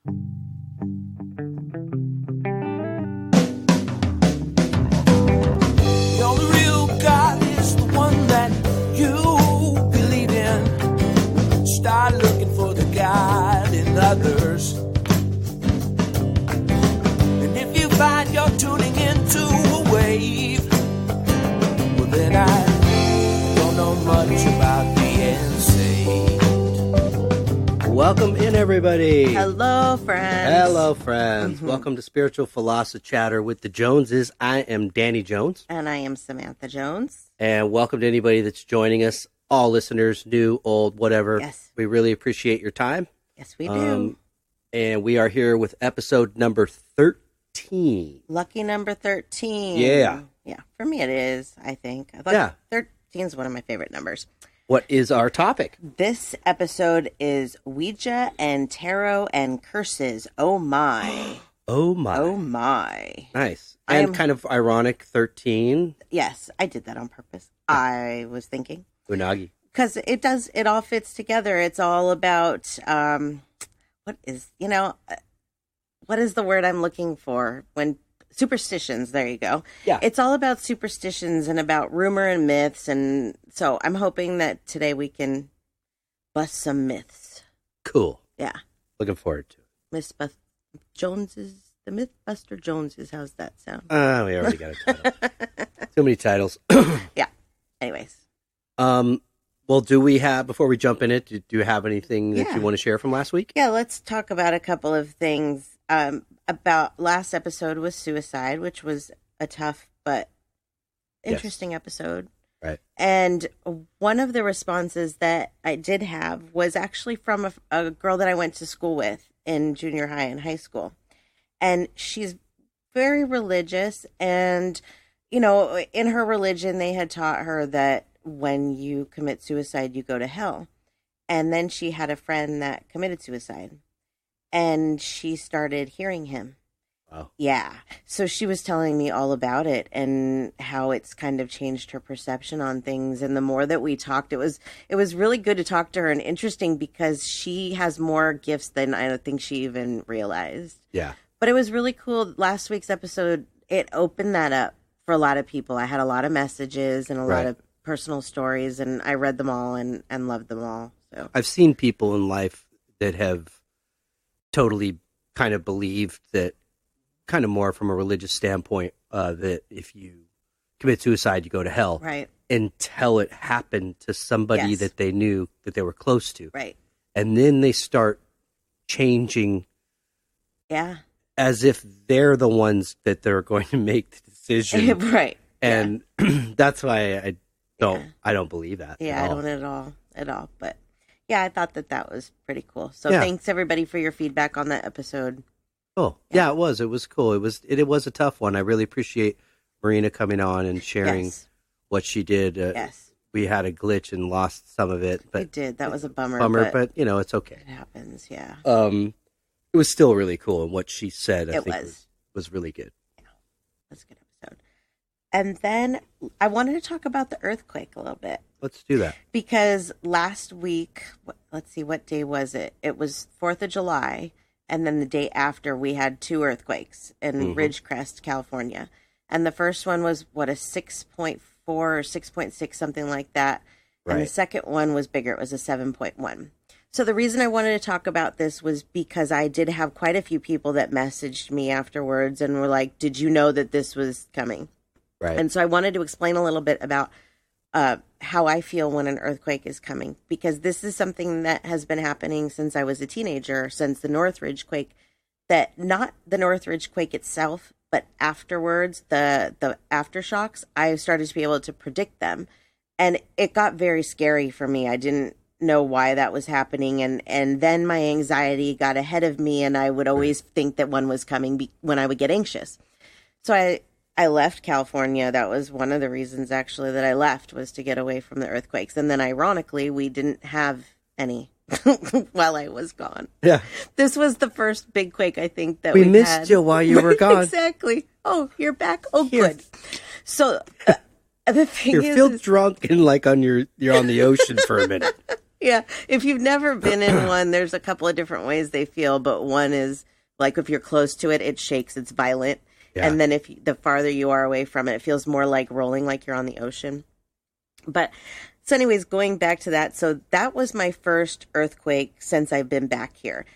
The only real God is the one that you believe in. Start looking for the God in others. And if you find you're tuning into a wave, well then I don't know much about being saved. Welcome in, everybody. Hello, friends. Hello, friends. Welcome to Spiritual Philosophy Chatter with the Joneses. I am Danny Jones. And I am Samantha Jones. And welcome to anybody that's joining us, all listeners, new, old, whatever. Yes. We really appreciate your time. Yes, we do. And we are here with episode number 13. Lucky number 13. Yeah. Yeah, for me it is, I think. I thought Yeah. 13 is one of my favorite numbers. What is our topic? This episode is Ouija and Tarot and Curses. Oh, my. Oh, my. Oh, my. Nice. And kind of ironic, 13. Yes, I did that on purpose. I was thinking. Unagi. Because it all fits together. It's all about, what is the word I'm looking for? Superstitions, there you go. Yeah. It's all about superstitions and about rumor and myths. And so I'm hoping that today we can bust some myths. Cool. Yeah. Looking forward to it. The Mythbuster Joneses. How's that sound? We already got a title. Too many titles. Yeah. Anyways. Well, before we jump in it, do you have anything that you want to share from last week? Yeah, let's talk about a couple of things. About last episode was suicide, which was a tough but interesting episode. Right. And one of the responses that I did have was actually from a girl that I went to school with in junior high and high school. And she's very religious. And, in her religion, they had taught her that when you commit suicide, you go to hell. And then she had a friend that committed suicide. And she started hearing him. Wow. Yeah. So she was telling me all about it and how it's kind of changed her perception on things. And the more that we talked, it was really good to talk to her and interesting because she has more gifts than I don't think she even realized. Yeah. But it was really cool. Last week's episode, it opened that up for a lot of people. I had a lot of messages and a lot of personal stories, and I read them all and loved them all. So I've seen people in life that have totally kind of believed that, kind of more from a religious standpoint, that if you commit suicide, you go to hell. Right. Until it happened to somebody that they knew that they were close to. Right. And then they start changing. Yeah. As if they're the ones that they're going to make the decision. Right. And that's why I don't believe that. Yeah, I don't at all. But yeah, I thought that was pretty cool. So thanks everybody for your feedback on that episode. Oh, yeah, it was. It was cool. It was a tough one. I really appreciate Marina coming on and sharing what she did. We had a glitch and lost some of it. But it did. That was a bummer. But it's okay. It happens, yeah. It was still really cool. And what she said, I think, was really good. Yeah, that's a good episode. And then I wanted to talk about the earthquake a little bit. Let's do that. Because last week, let's see, what day was it? It was 4th of July. And then the day after, we had 2 earthquakes in Ridgecrest, California. And the first one was, a 6.4 or 6.6, something like that. And the second one was bigger. It was a 7.1. So the reason I wanted to talk about this was because I did have quite a few people that messaged me afterwards and were like, did you know that this was coming? Right. And so I wanted to explain a little bit about how I feel when an earthquake is coming, because this is something that has been happening since I was a teenager, since the Northridge quake, that not the Northridge quake itself, but afterwards, the aftershocks, I started to be able to predict them. And it got very scary for me. I didn't know why that was happening. And then my anxiety got ahead of me, and I would always think that one was coming when I would get anxious. So I left California. That was one of the reasons, actually, that I left, was to get away from the earthquakes. And then, ironically, we didn't have any while I was gone. Yeah. This was the first big quake, I think, that we missed you while you were gone. Exactly. Oh, you're back? Oh, good. So the thing you feel drunk and like you're on the ocean for a minute. Yeah. If you've never been in one, there's a couple of different ways they feel, but one is like if you're close to it, it shakes, it's violent. Yeah. And then the farther you are away from it, it feels more like rolling, like you're on the ocean. But so anyways, going back to that. So that was my first earthquake since I've been back here.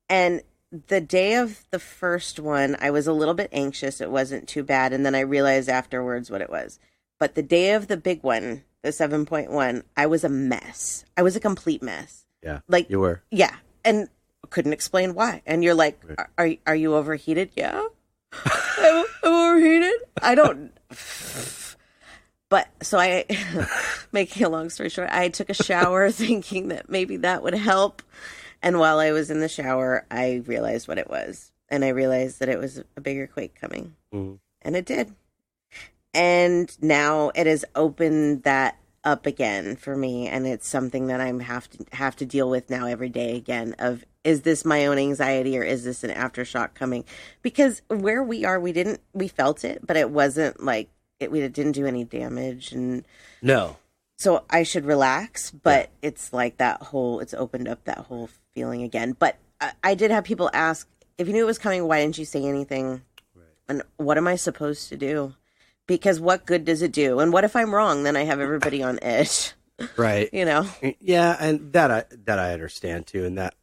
And the day of the first one, I was a little bit anxious. It wasn't too bad. And then I realized afterwards what it was. But the day of the big one, the 7.1, I was a mess. I was a complete mess. Yeah. Like you were. Yeah. And couldn't explain why. And you're like, right. Are you overheated? Yeah. I'm overheated? I don't. But so I, making a long story short, I took a shower thinking that maybe that would help. And while I was in the shower, I realized what it was. And I realized that it was a bigger quake coming. Mm-hmm. And it did. And now it has opened that up again for me. And it's something that I'm have to deal with now every day again of, is this my own anxiety or is this an aftershock coming? Because where we are, we felt it, but it wasn't like, it didn't do any damage. And no. So I should relax, but it's like it's opened up that whole feeling again. But I did have people ask, if you knew it was coming, why didn't you say anything? Right. And what am I supposed to do? Because what good does it do? And what if I'm wrong? Then I have everybody on edge. Right. You know? Yeah, and that I understand too, and that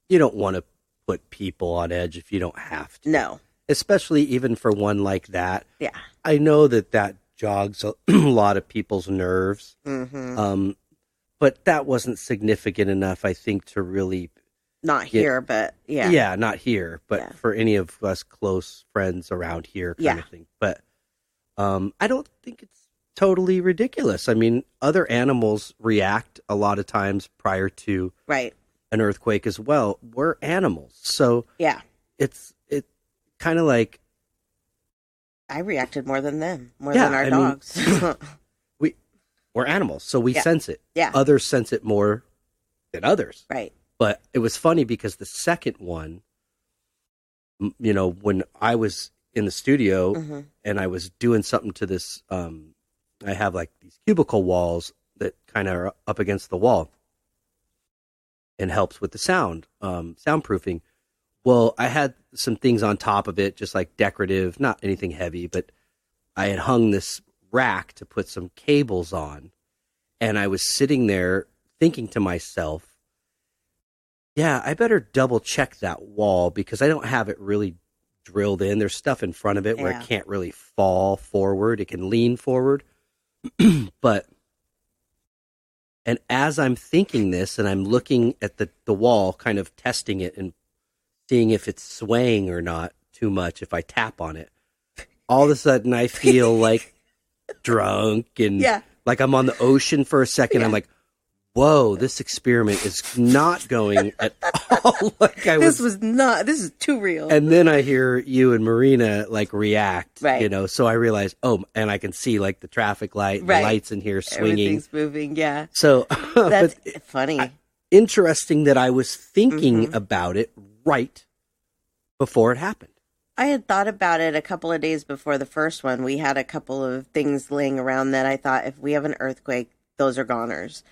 you don't want to put people on edge if you don't have to. No. Especially even for one like that. Yeah. I know that jogs a lot of people's nerves. Mm-hmm. But that wasn't significant enough, I think, to really... Not here, but yeah. Yeah, not here, but for any of us close friends around here kind of thing. But I don't think it's totally ridiculous. I mean, other animals react a lot of times prior to an earthquake as well. We're animals. So it's kind of like... I reacted more than them, than our dogs. We're animals, so we sense it. Yeah. Others sense it more than others. Right. But it was funny because the second one, you know, when I was in the studio and I was doing something to this, I have like these cubicle walls that kind of are up against the wall and helps with the soundproofing. Well, I had some things on top of it, just like decorative, not anything heavy, but I had hung this rack to put some cables on. And I was sitting there thinking to myself, yeah, I better double check that wall because I don't have it really drilled in. There's stuff in front of it where it can't really fall forward. It can lean forward. And as I'm thinking this and I'm looking at the wall, kind of testing it and seeing if it's swaying or not too much if I tap on it, all of a sudden I feel like drunk and like I'm on the ocean for a second. I'm like, whoa, this experiment is not going at all like this is too real. And then I hear you and Marina like react, you know, so I realize, and I can see like the traffic light, the lights in here swinging. Everything's moving, So that's funny. Interesting that I was thinking about it right before it happened. I had thought about it a couple of days before the first one. We had a couple of things laying around that I thought if we have an earthquake, those are goners.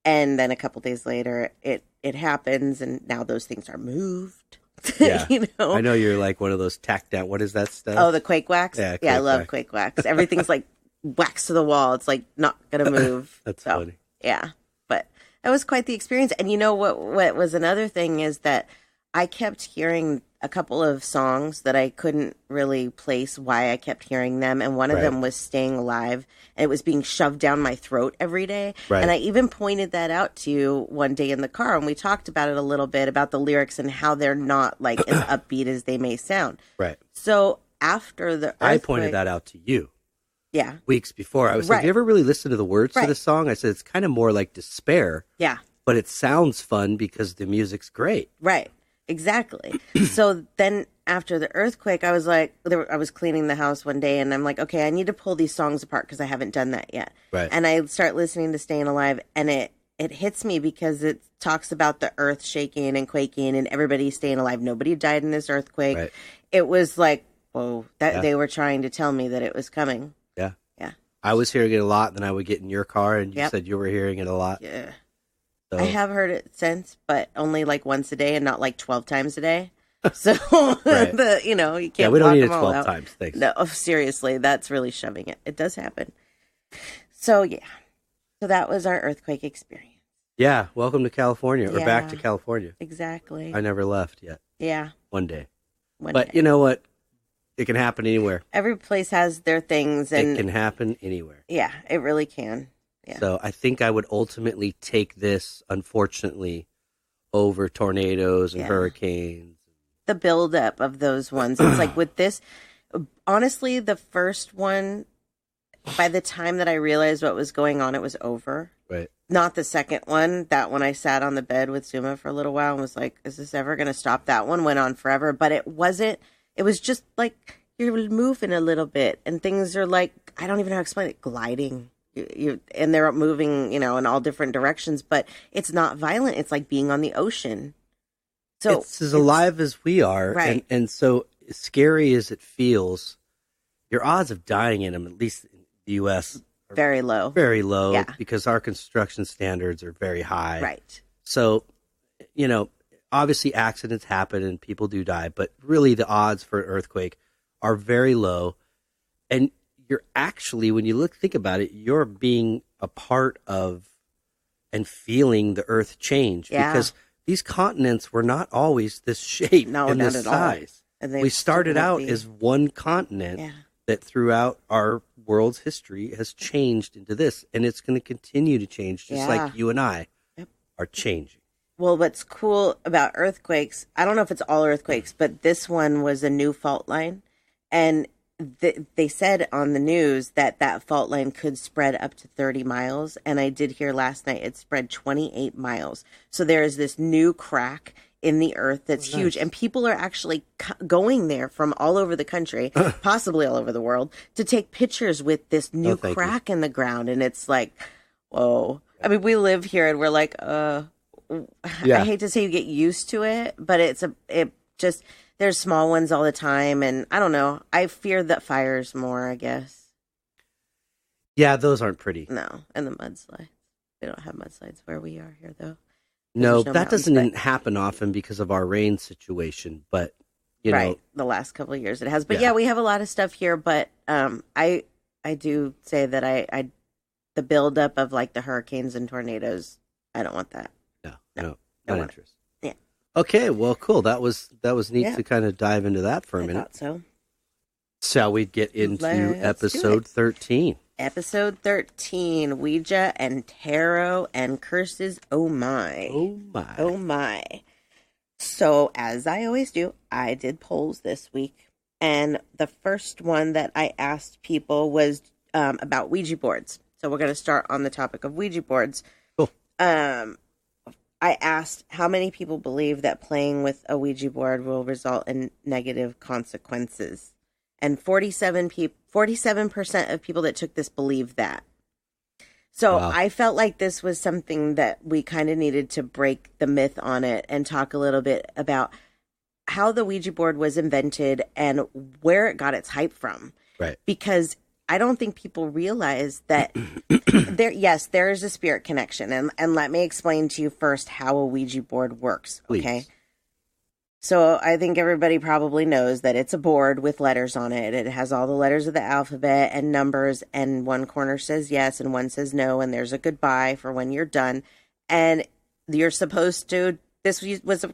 And then a couple days later, it happens, and now those things are moved. Yeah. You know? I know you're like one of those tack down. What is that stuff? Oh, the quake wax? Yeah, I love quake wax. Everything's like wax to the wall. It's like not going to move. That's funny. Yeah. But that was quite the experience. And you know what was another thing is that I kept hearing a couple of songs that I couldn't really place why I kept hearing them. And one of them was Staying Alive. And it was being shoved down my throat every day. Right. And I even pointed that out to you one day in the car. And we talked about it a little bit about the lyrics and how they're not like as upbeat as they may sound. Right. So after the earthquake, I pointed that out to you. Yeah. Weeks before. I was like, have you ever really listened to the words to the song? I said, it's kind of more like despair. Yeah. But it sounds fun because the music's great. Right. Exactly. So then after the earthquake, I was like, I was cleaning the house one day and I'm like, okay, I need to pull these songs apart because I haven't done that yet. Right. And I start listening to Staying Alive and it hits me because it talks about the earth shaking and quaking and everybody staying alive. Nobody died in this earthquake. Right. It was like, whoa, they were trying to tell me that it was coming. Yeah. Yeah. I was hearing it a lot. Then I would get in your car and you said you were hearing it a lot. Yeah. So, I have heard it since, but only like once a day and not like 12 times a day. So, Right. you can't yeah, we don't block need it them all 12 out. times. Thanks. No, seriously, that's really shoving it. It does happen. So, yeah. So that was our earthquake experience. Yeah, welcome to California, or back to Yeah. California. Exactly. I never left yet. Yeah. One day. One But day. you know what? It can happen anywhere. Every place has their things, and It can happen anywhere. yeah, it really can. Yeah. So I think I would ultimately take this, unfortunately, over tornadoes and Yeah. hurricanes. The buildup of those ones. It's like with this, honestly, the first one, by the time that I realized what was going on, it was over. Right. Not the second one. That one I sat on the bed with Suma for a little while and was like, is this ever going to stop? That one went on forever, but it wasn't. It was just like you're moving a little bit and things are like, I don't even know how to explain it, gliding. And they're moving, in all different directions, but it's not violent. It's like being on the ocean. So it's as alive as we are. Right. And so as scary as it feels, your odds of dying in them, at least in the U.S., are very low. very low Yeah. because our construction standards are very high. Right. So, obviously accidents happen and people do die, but really the odds for an earthquake are very low. And you're actually, when you think about it, you're being a part of and feeling the earth change. Yeah. Because these continents were not always this shape No, and not this at all. size. And they We started still out won't be. as one continent Yeah. that throughout our world's history has changed into this. And it's going to continue to change, just Yeah. like you and I Yep. are changing. Well, what's cool about earthquakes, I don't know if it's all earthquakes, but this one was a new fault line. And they said on the news that fault line could spread up to 30 miles. And I did hear last night it spread 28 miles. So there is this new crack in the earth that's huge. And people are actually going there from all over the country, possibly all over the world, to take pictures with this new thank crack in the ground. And it's like, whoa. I mean, we live here and we're like, Yeah. I hate to say you get used to it, but there's small ones all the time. And I don't know. I fear that fires more, I guess. Yeah, those aren't pretty. No. And the mudslides. They don't have mudslides where we are here, though. No, There's no that mountains, doesn't happen often because of our rain situation. But, Right. The last couple of years it has. But Yeah. yeah, we have a lot of stuff here. But I do say that I the buildup of like the hurricanes and tornadoes, I don't want that. no, I not want it. interested. Yeah. Okay, well, cool. That was neat Yeah. to kind of dive into that for a I minute. thought so. Shall we get into Let's do episode it. 13? Episode 13, Ouija and Tarot and Curses. Oh my. Oh, my. Oh my. So, as I always do, I did polls this week. And the first one that I asked people was about Ouija boards. So, we're going to start on the topic of Ouija boards. Cool. I asked how many people believe that playing with a Ouija board will result in negative consequences. And 47% of people that took this believe that. So Wow. I felt like this was something that we kind of needed to break the myth on it and talk a little bit about how the Ouija board was invented and where it got its hype from. Right. Because I don't think people realize that there is a spirit connection. And let me explain to you first how a Ouija board works. Okay. Please. So I think everybody probably knows that it's a board with letters on it. It has all the letters of the alphabet and numbers, and one corner says yes and one says no, and there's a goodbye for when you're done. And you're supposed to, it was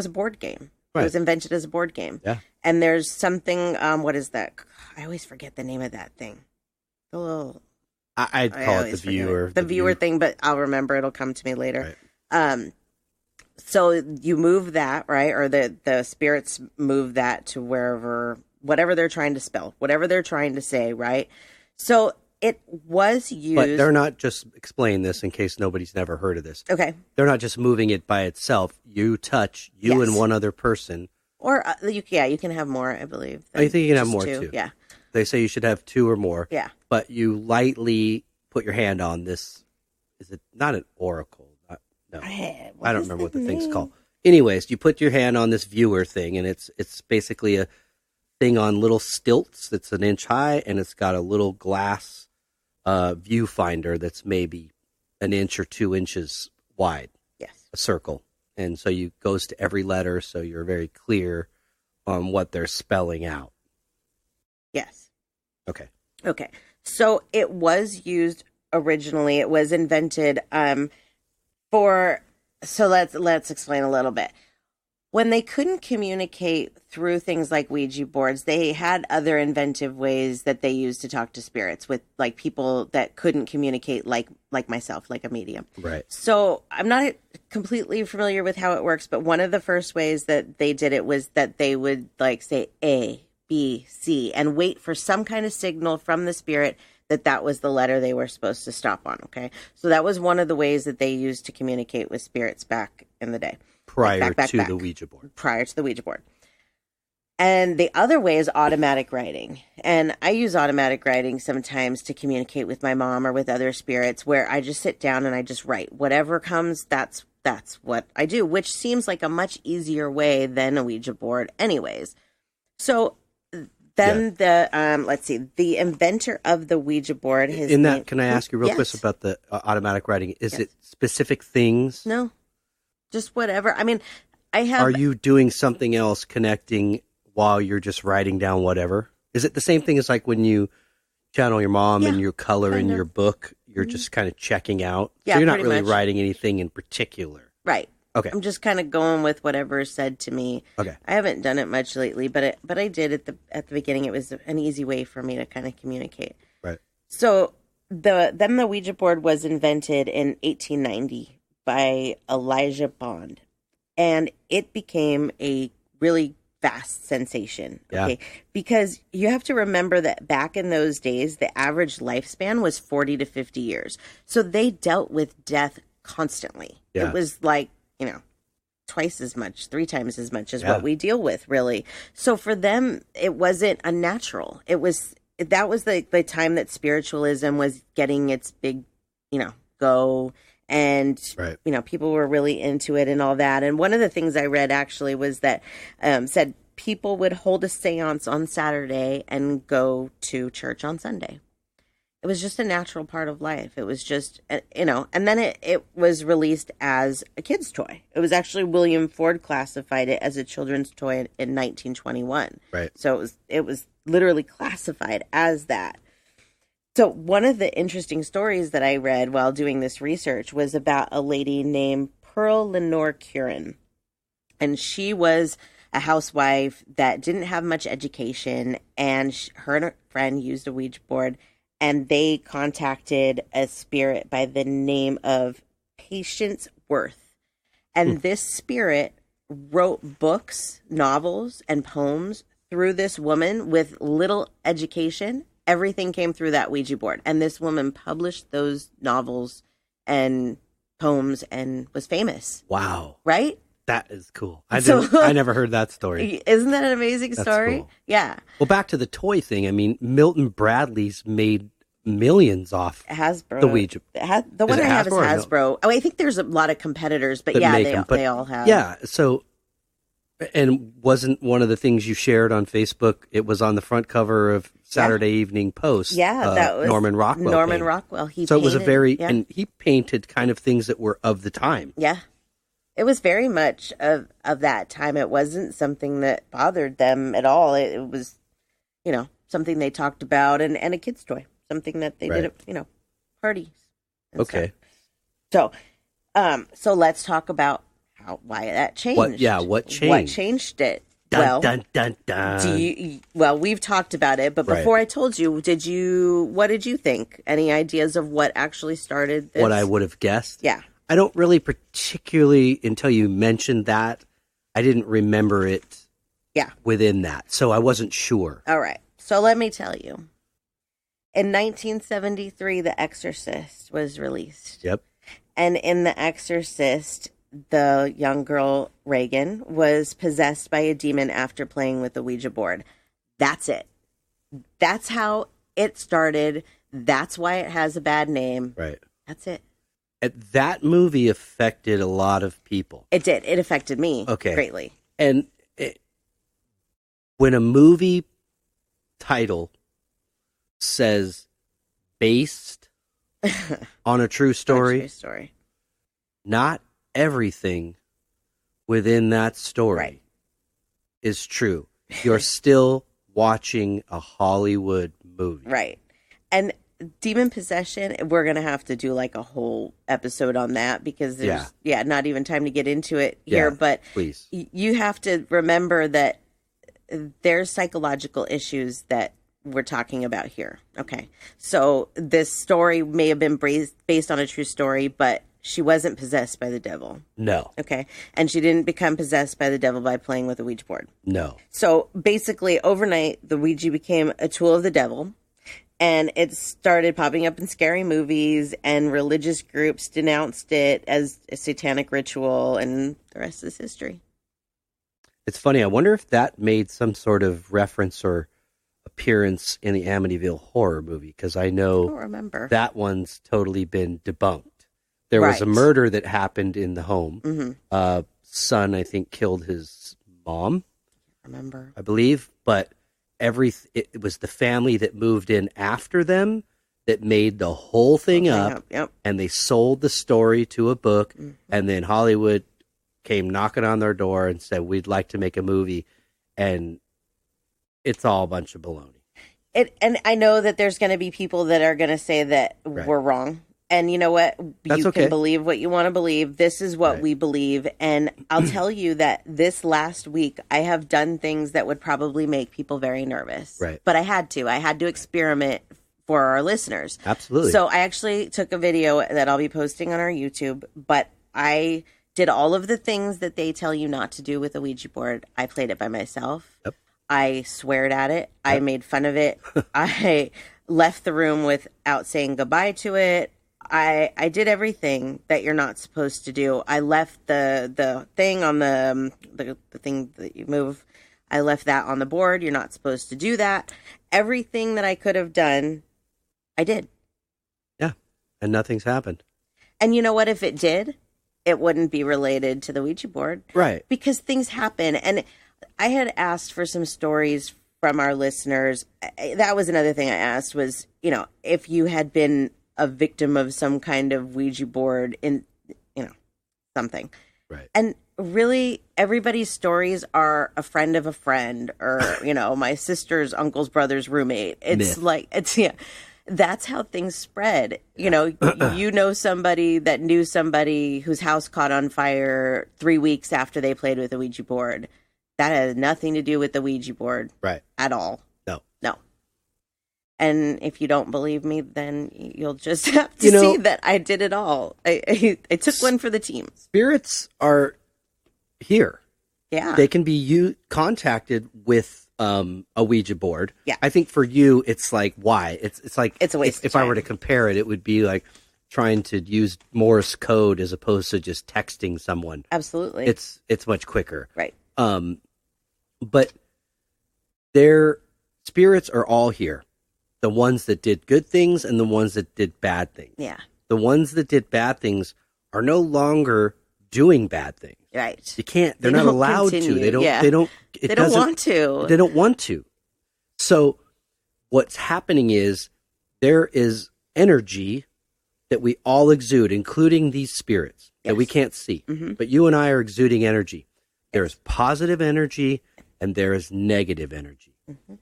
a board game. Right. It was invented as a board game. Yeah. And there's something, what is that? I always forget the name of that thing. The little, I'd I call it the always forget viewer. The viewer thing, but I'll remember. It'll come to me later. Right. So you move that, right? Or the spirits move that to whatever they're trying to spell, whatever they're trying to say, right? So it was used. But they're not just, explain this in case nobody's never heard of this. Okay. They're not just moving it by itself. You touch, Yes. and one other person. Or, you can have more, I believe. I think you can have just more, two. too. Yeah. They say you should have 2 or more. Yeah. But you lightly put your hand on this. Is it not an oracle? No. I don't remember what the thing's called. Anyways, you put your hand on this viewer thing, and it's basically a thing on little stilts that's an inch high, and it's got a little glass viewfinder that's maybe an inch or 2 inches wide. a circle. And so you goes to every letter, so you're very clear on what they're spelling out. Yes. Okay. Okay. So it was used originally. It was invented for. So let's explain a little bit. When they couldn't communicate through things like Ouija boards, they had other inventive ways that they used to talk to spirits with like people that couldn't communicate like myself, like a medium. Right. So I'm not completely familiar with how it works, but one of the first ways that they did it was that they would like say A, B, C, and wait for some kind of signal from the spirit that was the letter they were supposed to stop on. Okay. So that was one of the ways that they used to communicate with spirits back in the day. Prior to the Ouija board. Prior to the Ouija board. And the other way is automatic writing. And I use automatic writing sometimes to communicate with my mom or with other spirits, where I just sit down and I just write. Whatever comes, that's what I do, which seems like a much easier way than a Ouija board anyways. So then let's see, the inventor of the Ouija board. Can I ask you real quick about the automatic writing? Is it specific things? No. Just whatever. I mean, Are you doing something else connecting while you're just writing down whatever? Is it the same thing as like when you channel your mom and you color in your book, you're just kind of checking out? Yeah, so you're not really much. Writing anything in particular. Right. Okay. I'm just kind of going with whatever is said to me. Okay. I haven't done it much lately, but I did at the beginning. It was an easy way for me to kind of communicate. Right. So the Ouija board was invented in 1890 by Elijah Bond, and it became a really vast sensation. Okay. Yeah. Because you have to remember that back in those days, the average lifespan was 40 to 50 years. So they dealt with death constantly. Yeah. It was like, twice as much, 3 times as much as what we deal with, really. So for them, it wasn't unnatural. That was the time that spiritualism was getting its big, go. And, people were really into it and all that. And one of the things I read actually was that said people would hold a seance on Saturday and go to church on Sunday. It was just a natural part of life. It was just, and then it was released as a kid's toy. It was actually William Ford classified it as a children's toy in 1921. Right. So it was literally classified as that. So one of the interesting stories that I read while doing this research was about a lady named Pearl Lenore Curran. And she was a housewife that didn't have much education, and her and her friend used a Ouija board, and they contacted a spirit by the name of Patience Worth. And this spirit wrote books, novels, and poems through this woman with little education. Everything came through that Ouija board. And this woman published those novels and poems and was famous. Wow. Right? That is cool. I never heard that story. Isn't that an amazing story? Cool. Yeah. Well, back to the toy thing. I mean, Milton Bradley's made millions off Hasbro. The Ouija. The one I have is Hasbro. No? Oh, I think there's a lot of competitors, but they all have. Yeah. So, and wasn't one of the things you shared on Facebook? It was on the front cover of Saturday Evening Post. Yeah, that was Norman Rockwell. Norman Rockwell. It was and he painted kind of things that were of the time. Yeah. It was very much of that time. It wasn't something that bothered them at all. It was, something they talked about and a kid's toy, something that they did at, parties. Okay. Stuff. So let's talk about why that changed. What changed? What changed it? Dun, dun, dun, dun. We've talked about it, but before I told you, what did you think? Any ideas of what actually started this? What I would have guessed? Yeah. I don't really particularly, until you mentioned that, I didn't remember it within that. So I wasn't sure. All right. So let me tell you. In 1973, The Exorcist was released. Yep. And in The Exorcist, the young girl, Reagan, was possessed by a demon after playing with the Ouija board. That's it. That's how it started. That's why it has a bad name. Right. That's it. That movie affected a lot of people. It did. It affected me greatly. And when a movie title says based on a true story, story, not everything within that story Right. is true. You're still watching a Hollywood movie. Right. And demon possession, we're going to have to do like a whole episode on that because there's, not even time to get into it here. Yeah, but please. You have to remember that there's psychological issues that we're talking about here. Okay. So this story may have been based on a true story, but she wasn't possessed by the devil. No. Okay. And she didn't become possessed by the devil by playing with a Ouija board. No. So basically, overnight, the Ouija became a tool of the devil, and it started popping up in scary movies, and religious groups denounced it as a satanic ritual, and the rest is history. It's funny. I wonder if that made some sort of reference or appearance in the Amityville horror movie, because I know I don't remember. that one's totally been debunked. There was a murder that happened in the home. Mm-hmm. Son, I think, killed his mom. Remember? I believe, but it was the family that moved in after them that made the whole thing up. Yep. And they sold the story to a book, and then Hollywood came knocking on their door and said, "We'd like to make a movie," and it's all a bunch of baloney. And I know that there's going to be people that are going to say that we're wrong. And you know what? That's you okay. can believe what you want to believe. This is what we believe. And I'll tell you that this last week, I have done things that would probably make people very nervous. Right. But I had to experiment for our listeners. Absolutely. So I actually took a video that I'll be posting on our YouTube, but I did all of the things that they tell you not to do with a Ouija board. I played it by myself. Yep. I sweared at it. Yep. I made fun of it. I left the room without saying goodbye to it. I did everything that you're not supposed to do. I left the thing on the thing that you move. I left that on the board. You're not supposed to do that. Everything that I could have done, I did. Yeah, and nothing's happened. And you know what? If it did, it wouldn't be related to the Ouija board. Right. Because things happen. And I had asked for some stories from our listeners. That was another thing I asked was, if you had been a victim of some kind of Ouija board in, something. Right. And really, everybody's stories are a friend of a friend or, my sister's uncle's brother's roommate. It's Myth. That's how things spread. You know somebody that knew somebody whose house caught on fire 3 weeks after they played with a Ouija board. That has nothing to do with the Ouija board. Right. At all. No. And if you don't believe me, then you'll just have to see that I did it all. I took one for the team. Spirits are here. Yeah. They can be contacted with a Ouija board. Yeah. I think for you, it's like, why? It's like, it's a waste if I were to compare it, it would be like trying to use Morse code as opposed to just texting someone. Absolutely. It's much quicker. Right. But their spirits are all here. The ones that did good things and the ones that did bad things. Yeah. The ones that did bad things are no longer doing bad things. Right. You can't. They're not allowed to. They don't. Yeah. They don't. They don't want to. They don't want to. So, what's happening is there is energy that we all exude, including these spirits that we can't see. Mm-hmm. But you and I are exuding energy. There is positive energy and there is negative energy. Mm-hmm.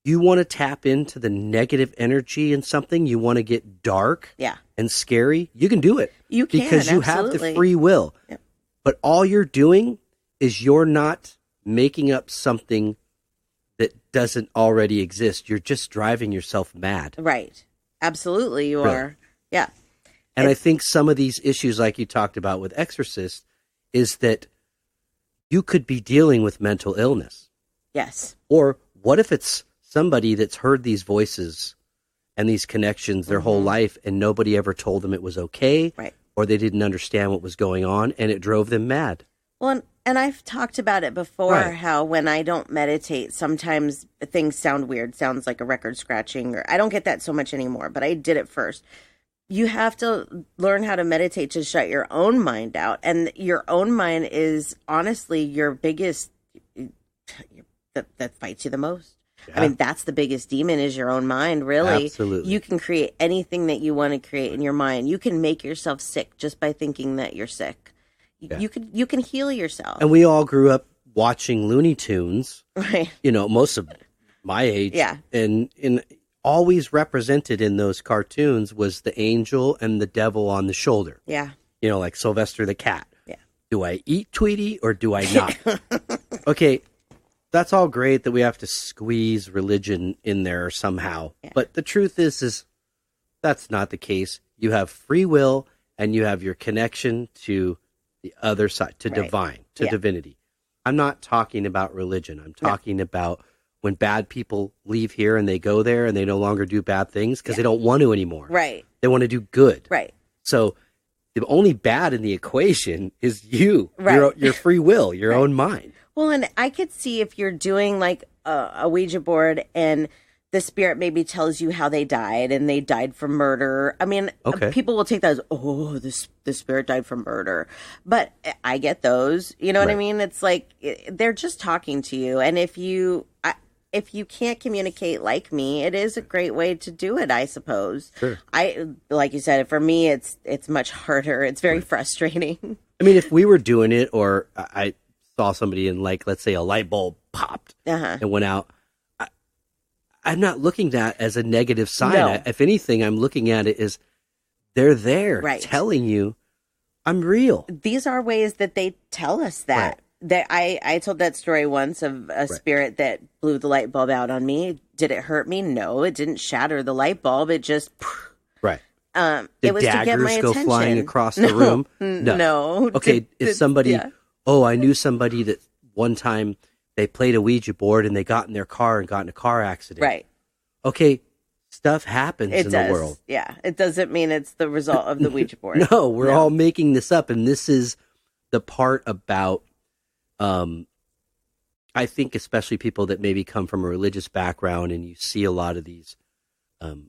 You want to tap into the negative energy in something, you want to get dark and scary, you can do it. You can, because you have the free will. Yep. But all you're doing is you're not making up something that doesn't already exist. You're just driving yourself mad. Right. Absolutely, you are. Yeah. And I think some of these issues, like you talked about with Exorcist, is that you could be dealing with mental illness. Yes. Or what if it's somebody that's heard these voices and these connections their whole life and nobody ever told them it was okay, right? Or they didn't understand what was going on and it drove them mad. Well, and I've talked about it before, how when I don't meditate, sometimes things sound weird, sounds like a record scratching, or I don't get that so much anymore, but I did it first. You have to learn how to meditate to shut your own mind out. And your own mind is honestly your biggest, that fights you the most. Yeah. I mean, that's the biggest demon is your own mind, really. Absolutely. You can create anything that you want to create in your mind. You can make yourself sick just by thinking that you're sick. Yeah. You can heal yourself. And we all grew up watching Looney Tunes, Right. Most of my age. Yeah. And always represented in those cartoons was the angel and the devil on the shoulder. Yeah. Like Sylvester the cat. Yeah. Do I eat Tweety or do I not? Okay, that's all great that we have to squeeze religion in there somehow. Yeah. But the truth is that's not the case. You have free will and you have your connection to the other side, to divine, to divinity. I'm not talking about religion. I'm talking about when bad people leave here and they go there and they no longer do bad things because they don't want to anymore. Right. They want to do good. Right. So the only bad in the equation is you, right. your free will, your own mind. Well, and I could see if you're doing like a Ouija board and the spirit maybe tells you how they died and they died from murder. I mean, people will take that as, the spirit died from murder. But I get those. You know what I mean? It's like they're just talking to you. And if you can't communicate like me, it is a great way to do it, I suppose. Sure. Like you said, for me, it's much harder. It's very frustrating. I mean, if we were doing it or I saw somebody and let's say a light bulb popped and went out, I'm not looking at that as a negative sign. No. If anything, I'm looking at it as they're there telling you I'm real. These are ways that they tell us that. That I told that story once of a spirit that blew the light bulb out on me. Did it hurt me? No, it didn't shatter the light bulb. It just Did it was to get my daggers go attention. Flying across the room? No. Okay, if somebody I knew somebody that one time they played a Ouija board and they got in their car and got in a car accident. Right. Okay, stuff happens in the world. Yeah, it doesn't mean it's the result of the Ouija board. No, we're all making this up, and this is the part about I think especially people that maybe come from a religious background and you see a lot of these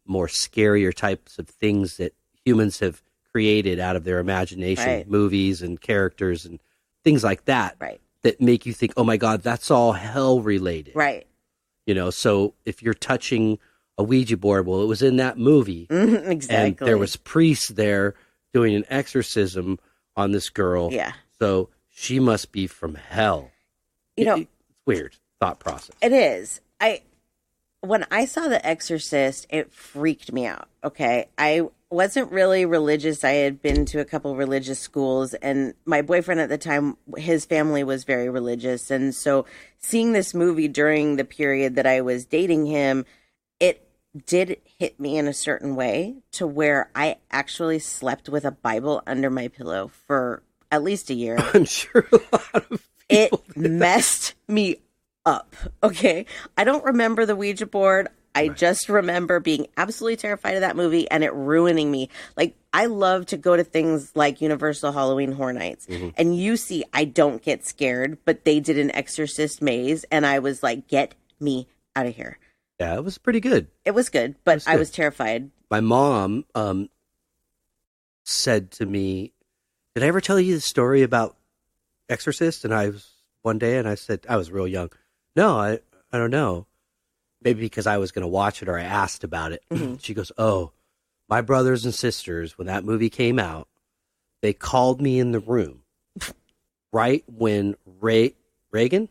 more scarier types of things that humans have created out of their imagination, movies and characters and things like that, that make you think, oh my God, that's all hell related. Right. So if you're touching a Ouija board, well, it was in that movie. Exactly. And there was priests there doing an exorcism on this girl. Yeah. So she must be from hell. It's weird thought process. It is. When I saw The Exorcist, it freaked me out. Okay. I wasn't really religious. I had been to a couple religious schools, and my boyfriend at the time, his family was very religious. And so seeing this movie during the period that I was dating him, it did hit me in a certain way to where I actually slept with a Bible under my pillow for at least a year. I'm sure a lot of people messed me up. Okay. I don't remember the Ouija board. I just remember being absolutely terrified of that movie and it ruining me. Like, I love to go to things like Universal Halloween Horror Nights. And you see, I don't get scared, but they did an Exorcist maze and I was like, get me out of here. Yeah, it was pretty good. It was good, but I was terrified. My mom said to me, did I ever tell you the story about Exorcist? And I was one day and I said, I was real young. No, I don't know. Maybe because I was going to watch it or I asked about it. She goes, oh, my brothers and sisters, when that movie came out, they called me in the room right when Reagan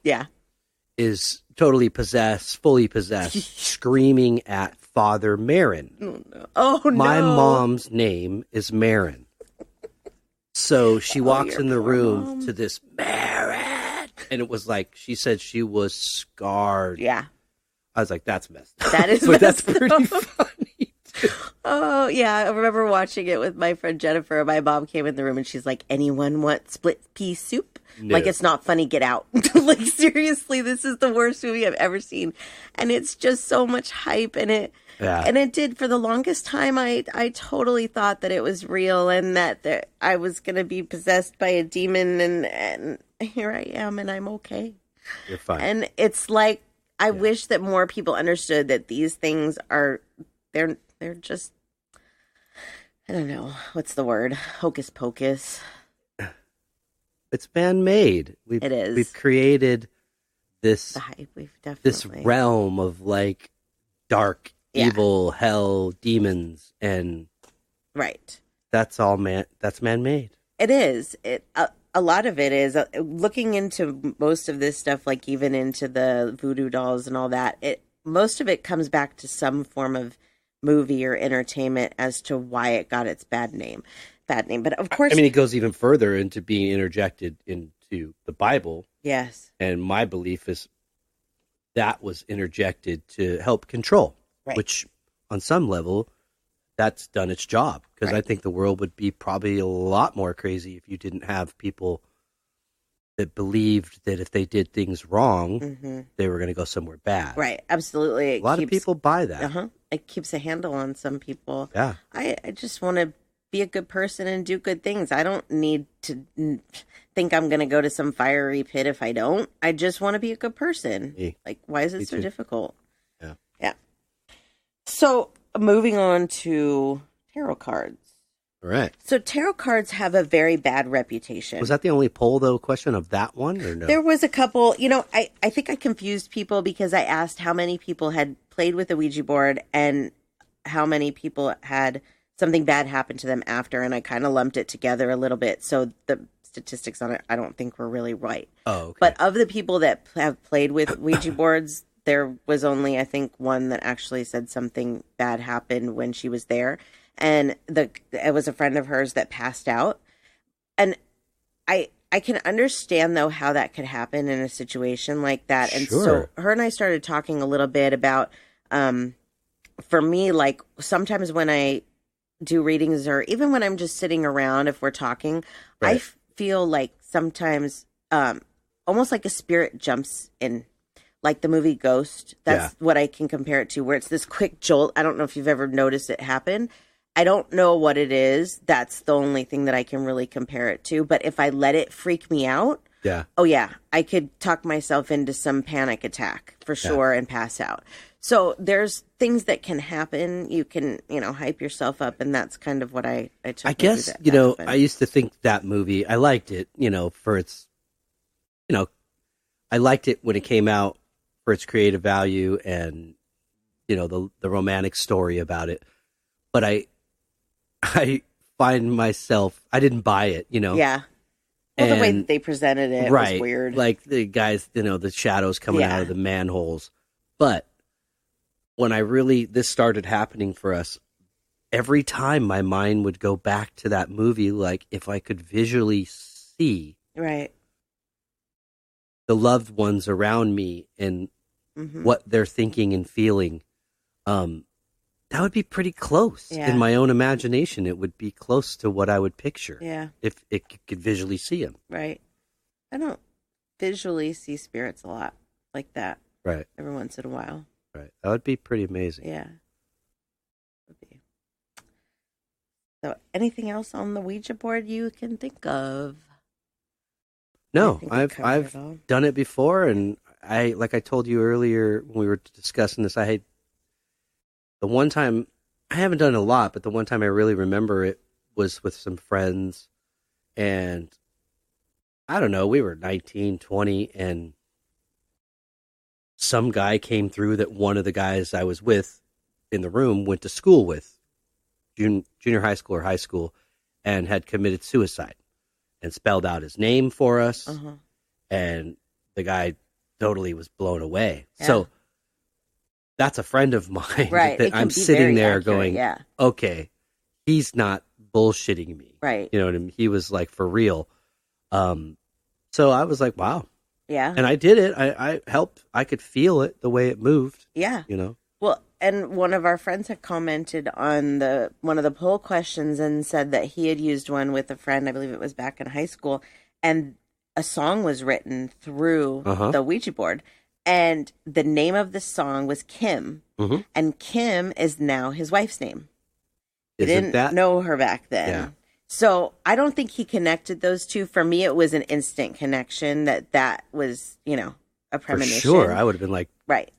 is totally possessed, fully possessed, screaming at Father Marin. Oh, no. My mom's name is Marin. So she walks in the room to this Marin. And it was like, she said she was scarred. Yeah. I was like, that's messed up. That is but messed that's pretty up. funny. Oh, yeah. I remember watching it with my friend Jennifer. My mom came in the room and she's like, anyone want split pea soup? No. Like, it's not funny. Get out. Like, seriously, this is the worst movie I've ever seen. And it's just so much hype in it. Yeah. And it did, for the longest time, I totally thought that it was real and that I was going to be possessed by a demon. And here I am and I'm okay. You're fine. And it's like, I wish that more people understood that these things are, they're just, I don't know, what's the word? Hocus pocus. It's man-made. It is. We've created this, the hype. We've definitely. this realm of like dark, evil, hell, demons, and right. that's all that's man-made. It is. a lot of it is looking into most of this stuff, like even into the voodoo dolls and all that. Most of it comes back to some form of movie or entertainment as to why it got its bad name. But of course, I mean, it goes even further into being interjected into the Bible. Yes. And my belief is that was interjected to help control, which on some level, that's done its job. Because I think the world would be probably a lot more crazy if you didn't have people that believed that if they did things wrong, they were going to go somewhere bad. Right. Absolutely. A lot of people buy that. It keeps a handle on some people. Yeah. I just want to be a good person and do good things. I don't need to think I'm going to go to some fiery pit if I don't. I just want to be a good person. Like, why is it so difficult? Yeah. Yeah. So, moving on to tarot cards. All right. So, tarot cards have a very bad reputation. Was that the only poll, though, question of that one, or no? There was a couple. You know, I think I confused people because I asked how many people had played with a Ouija board and how many people had something bad happen to them after, and I kind of lumped it together a little bit. So the statistics on it, I don't think were really right. Oh, okay. But of the people that have played with Ouija boards, there was only, I think, one that actually said something bad happened when she was there. And it was a friend of hers that passed out. And I can understand, though, how that could happen in a situation like that. And so her and I started talking a little bit about, for me, like sometimes when I do readings or even when I'm just sitting around, if we're talking, I feel like sometimes almost like a spirit jumps in, like the movie Ghost. That's what I can compare it to, where it's this quick jolt. I don't know if you've ever noticed it happen. I don't know what it is. That's the only thing that I can really compare it to. But if I let it freak me out, I could talk myself into some panic attack for sure and pass out. So there's things that can happen. You can, hype yourself up, and that's kind of what I took. I guess, I used to think that movie, I liked it, for its, I liked it when it came out for its creative value and, the romantic story about it. But I find myself, I didn't buy it, Yeah. Well, the way that they presented it was weird. Like the guys, the shadows coming out of the manholes. But when this started happening for us, every time my mind would go back to that movie, like if I could visually see the loved ones around me and what they're thinking and feeling, that would be pretty close. In my own imagination, it would be close to what I would picture. Yeah. If it could visually see them. Right. I don't visually see spirits a lot like that. Right. Every once in a while. Right. That would be pretty amazing. Yeah. Would be. So, anything else on the Ouija board you can think of? No, I've done it before, and like I told you earlier when we were discussing this, the one time, I haven't done it a lot, but the one time I really remember it was with some friends, and I don't know, we were 19, 20, and some guy came through that one of the guys I was with in the room went to school with, junior high school or high school, and had committed suicide, and spelled out his name for us, and the guy totally was blown away. Yeah. So that's a friend of mine that I'm sitting there going, okay, he's not bullshitting me. Right. You know what I mean? He was like, for real. So I was like, wow. Yeah. And I did it. I helped. I could feel it, the way it moved. Yeah. Well, and one of our friends had commented on one of the poll questions and said that he had used one with a friend, I believe it was back in high school, and a song was written through the Ouija board. And the name of the song was Kim. And Kim is now his wife's name. He didn't know her back then. Yeah. So I don't think he connected those two. For me, it was an instant connection that was, a premonition. For sure. I would have been like... Right.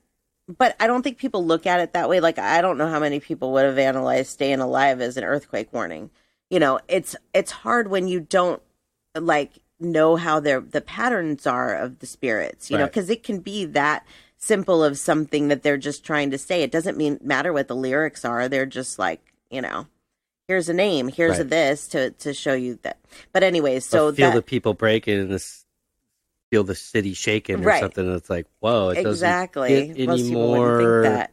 But I don't think people look at it that way. Like, I don't know how many people would have analyzed staying alive as an earthquake warning. It's hard when you don't, know how the patterns are of the spirits, because it can be that simple of something that they're just trying to say. It doesn't matter what the lyrics are. They're just like, here's a name, here's a this to show you that. But anyways, so feel the people breaking and feel the city shaking or something. And it's like, whoa, it exactly. doesn't get Most any people wouldn't more think that.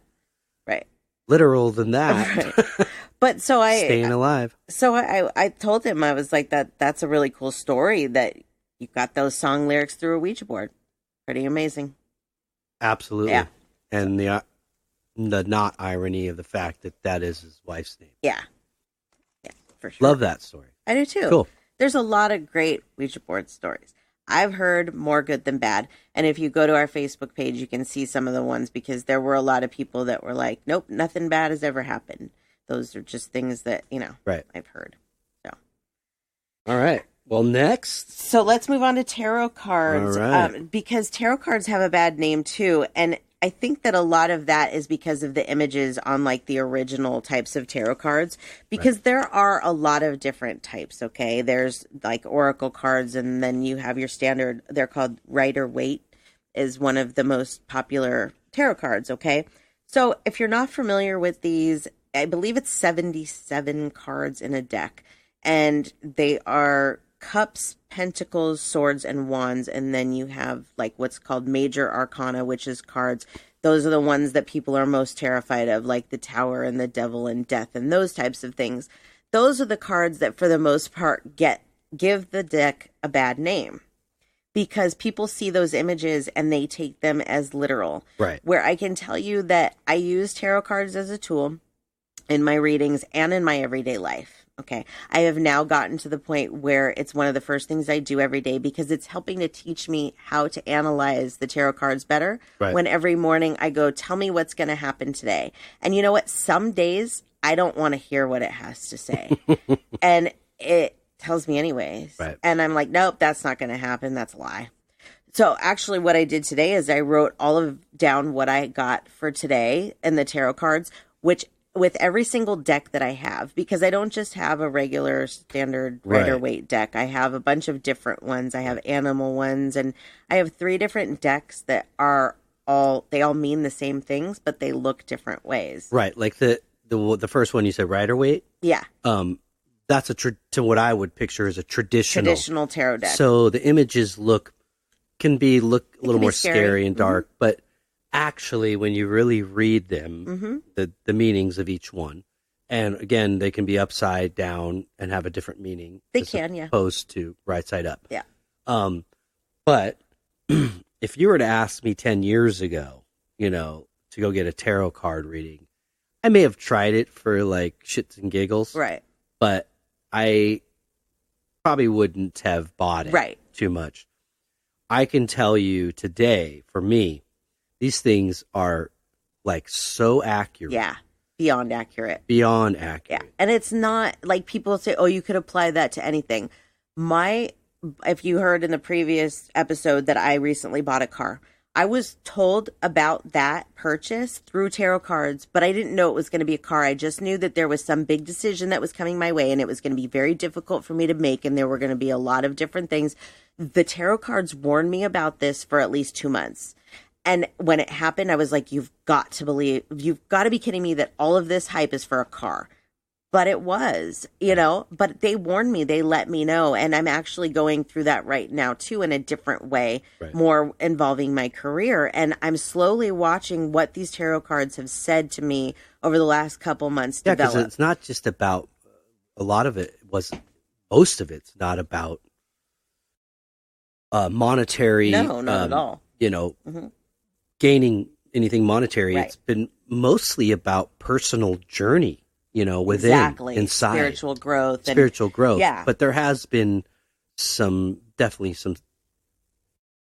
Right. literal than that. Right. But so staying alive. So I told him, I was like, that's a really cool story that you got those song lyrics through a Ouija board. Pretty amazing. Absolutely. Yeah. And the not irony of the fact that is his wife's name. Yeah. Yeah, for sure. Love that story. I do too. Cool. There's a lot of great Ouija board stories. I've heard more good than bad. And if you go to our Facebook page, you can see some of the ones, because there were a lot of people that were like, nope, nothing bad has ever happened. Those are just things that, I've heard. So. All right. Well, next. So let's move on to tarot cards. All right. Because tarot cards have a bad name too. And I think that a lot of that is because of the images on like the original types of tarot cards, because there are a lot of different types. Okay. There's like oracle cards, and then you have your standard, they're called Rider-Waite, is one of the most popular tarot cards. Okay. So if you're not familiar with these, I believe it's 77 cards in a deck, and they are cups, pentacles, swords, and wands. And then you have like what's called major arcana, which is cards. Those are the ones that people are most terrified of, like the Tower and the Devil and Death and those types of things. Those are the cards that for the most part give the deck a bad name, because people see those images and they take them as literal. Right. Where I can tell you that I use tarot cards as a tool in my readings and in my everyday life. Okay. I have now gotten to the point where it's one of the first things I do every day, because it's helping to teach me how to analyze the tarot cards better. Right. When every morning I go, tell me what's going to happen today. And you know what? Some days I don't want to hear what it has to say. And it tells me anyways. Right. And I'm like, nope, that's not going to happen. That's a lie. So actually what I did today is I wrote down what I got for today in the tarot cards, which with every single deck that I have, because I don't just have a regular standard Rider-Waite deck. I have a bunch of different ones. I have animal ones, and I have 3 different decks that they all mean the same things, but they look different ways. Right. Like the first one you said, Rider-Waite. Yeah. That's to what I would picture as a traditional tarot deck. So the images can be a little more scary and dark, but actually, when you really read them, the meanings of each one, and again, they can be upside down and have a different meaning. They can, yeah. Opposed to right side up. Yeah. But if you were to ask me 10 years ago, to go get a tarot card reading, I may have tried it for like shits and giggles. Right. But I probably wouldn't have bought it too much. I can tell you today, for me, these things are like so accurate. Yeah. Beyond accurate. Beyond accurate. Yeah. And it's not like people say, oh, you could apply that to anything. If you heard in the previous episode that I recently bought a car, I was told about that purchase through tarot cards, but I didn't know it was going to be a car. I just knew that there was some big decision that was coming my way, and it was going to be very difficult for me to make, and there were going to be a lot of different things. The tarot cards warned me about this for at least 2 months. And when it happened, I was like, you've got to be kidding me that all of this hype is for a car. But it was, but they warned me, they let me know. And I'm actually going through that right now too, in a different way, more involving my career. And I'm slowly watching what these tarot cards have said to me over the last couple months. Yeah, because it's not just about, most of it's not about monetary. No, not at all. Gaining anything monetary. Right. It's been mostly about personal journey, within, inside. Spiritual growth. Yeah. But there has been definitely some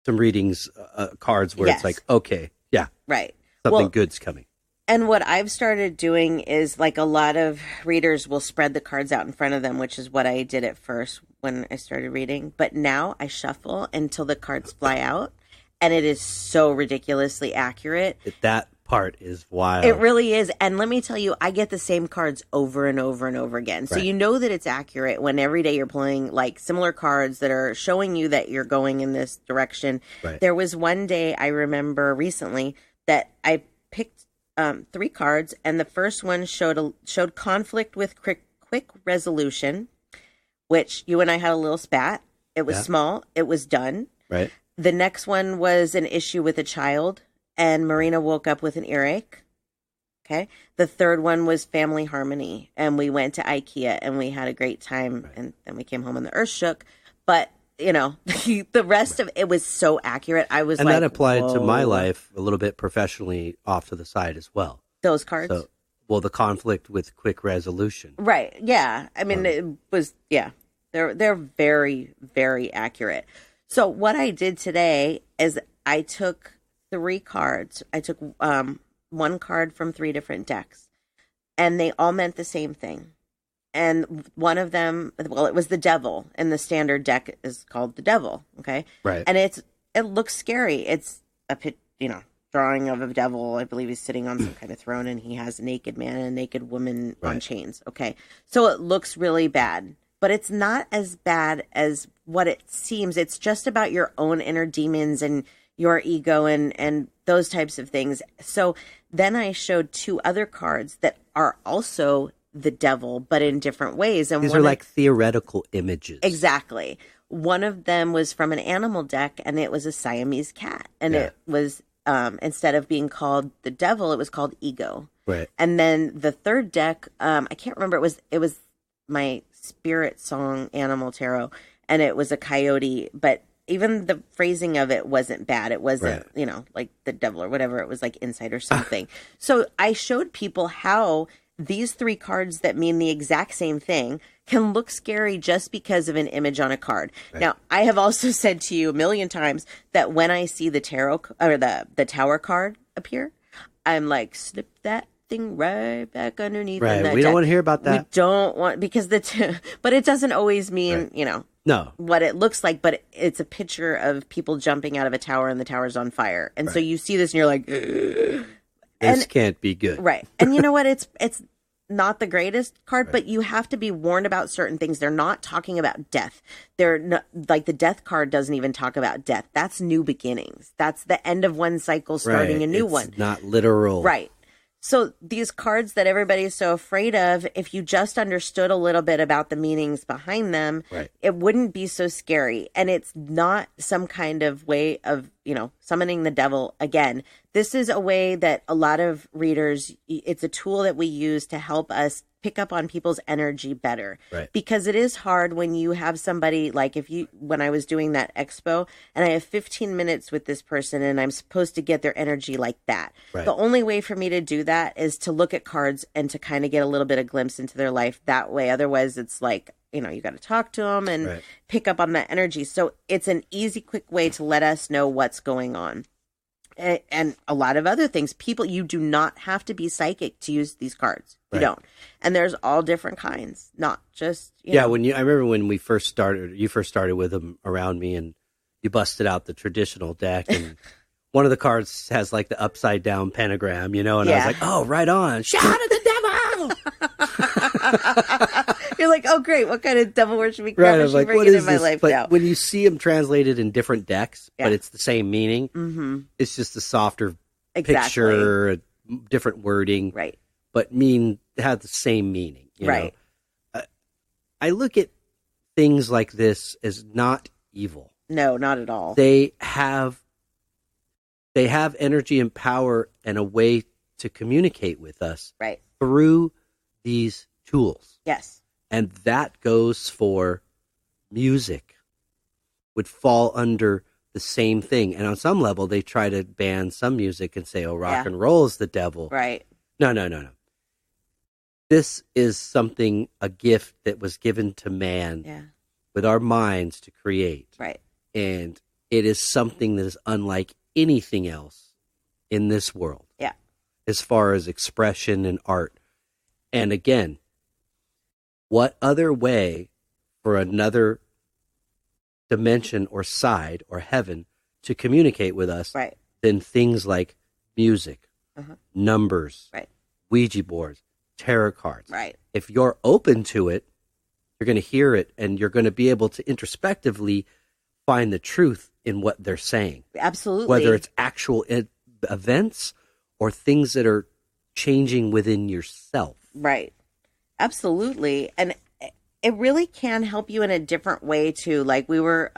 readings, cards where it's like, okay, yeah. Right. Something good's coming. And what I've started doing is, like, a lot of readers will spread the cards out in front of them, which is what I did at first when I started reading. But now I shuffle until the cards fly out. And it is so ridiculously accurate. That part is wild. It really is. And let me tell you, I get the same cards over and over and over again. So you know that it's accurate when every day you're pulling like similar cards that are showing you that you're going in this direction. Right. There was one day I remember recently that I picked 3 cards, and the first one showed conflict with quick resolution, which you and I had a little spat. It was small. It was done. Right. The next one was an issue with a child, and Marina woke up with an earache. Okay. The third one was family harmony, and we went to IKEA and we had a great time, and then we came home and the earth shook. But the rest of it was so accurate. I was and like, that applied whoa. to my life a little bit professionally off to the side as well. Those cards. So, well, the conflict with quick resolution. Right. Yeah. I mean, it was, they're very, very accurate. So what I did today is I took 3 cards. I took one card from 3 different decks, and they all meant the same thing. And one of them, well, it was the devil, and the standard deck is called the devil. Okay. Right. And it looks scary. It's a drawing of a devil. I believe he's sitting on some kind of throne, and he has a naked man and a naked woman on chains. Okay. So it looks really bad, but it's not as bad as what it seems. It's just about your own inner demons and your ego and those types of things. So then I showed 2 other cards that are also the devil, but in different ways. And these are like theoretical images. Exactly. One of them was from an animal deck, and it was a Siamese cat. And it was, instead of being called the devil, it was called ego. Right. And then the third deck, I can't remember. It was my spirit song animal tarot, and it was a coyote, but even the phrasing of it wasn't bad. It wasn't, like the devil or whatever. It was like inside or something. So I showed people how these 3 cards that mean the exact same thing can look scary just because of an image on a card. Right. Now, I have also said to you a million times that when I see the tarot or the tower card appear, I'm like, snip that thing right back underneath. Right. We don't want to hear about that. We don't want, because but it doesn't always mean, no, what it looks like, but it's a picture of people jumping out of a tower and the tower's on fire. And so you see this and you're like, ugh. This can't be good. Right. And you know what? It's not the greatest card, but you have to be warned about certain things. They're not talking about death. They're not, like the death card doesn't even talk about death. That's new beginnings. That's the end of one cycle, starting a new one. Not literal. Right. So these cards that everybody is so afraid of, if you just understood a little bit about the meanings behind them, it wouldn't be so scary. And it's not some kind of way of, summoning the devil again. This is a way that a lot of readers, it's a tool that we use to help us pick up on people's energy better. Right. Because it is hard when you have somebody, like when I was doing that expo and I have 15 minutes with this person and I'm supposed to get their energy like that. Right. The only way for me to do that is to look at cards and to kind of get a little bit of glimpse into their life that way. Otherwise, it's like, you got to talk to them and pick up on that energy. So it's an easy, quick way to let us know what's going on. And a lot of other things. People, you do not have to be psychic to use these cards. You don't. And there's all different kinds, not just, I remember when you first started with them around me, and you busted out the traditional deck, and one of the cards has like the upside down pentagram, and I was like, oh, right on. Shout at the devil. You're like, oh, great. What kind of devil worship crap is she bringing in my life now? When you see them translated in different decks, but it's the same meaning, it's just a softer picture, a different wording, but have the same meaning. You know? I look at things like this as not evil. No, not at all. They have energy and power and a way to communicate with us through these tools. Yes. And that goes for music, would fall under the same thing. And on some level, they try to ban some music and say, oh, rock and roll is the devil. Right. No. This is something, a gift that was given to man with our minds to create. Right. And it is something that is unlike anything else in this world. Yeah. As far as expression and art. And again, what other way for another dimension or side or heaven to communicate with us than things like music, numbers, Ouija boards, tarot cards. Right. If you're open to it, you're going to hear it, and you're going to be able to introspectively find the truth in what they're saying. Absolutely. Whether it's actual events or things that are changing within yourself. Right. Absolutely. And it really can help you in a different way too. Like we were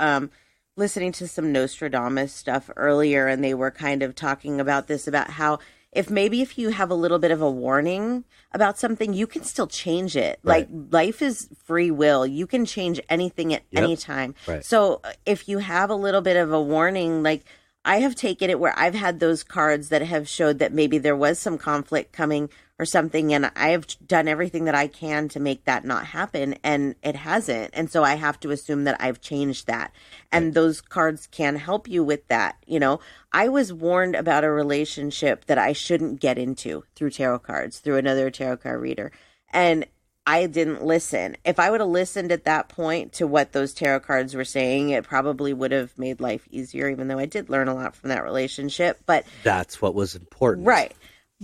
listening to some Nostradamus stuff earlier, and they were kind of talking about this, about how if you have a little bit of a warning about something, you can still change it. Right. Like life is free will. You can change anything at any time. Right. So if you have a little bit of a warning, like I have taken it where I've had those cards that have showed that maybe there was some conflict coming or something, and I've done everything that I can to make that not happen, and it hasn't. And so I have to assume that I've changed that. And those cards can help you with that. You know, I was warned about a relationship that I shouldn't get into through tarot cards, through another tarot card reader. And I didn't listen. If I would have listened at that point to what those tarot cards were saying, it probably would have made life easier, even though I did learn a lot from that relationship. But that's what was important. Right.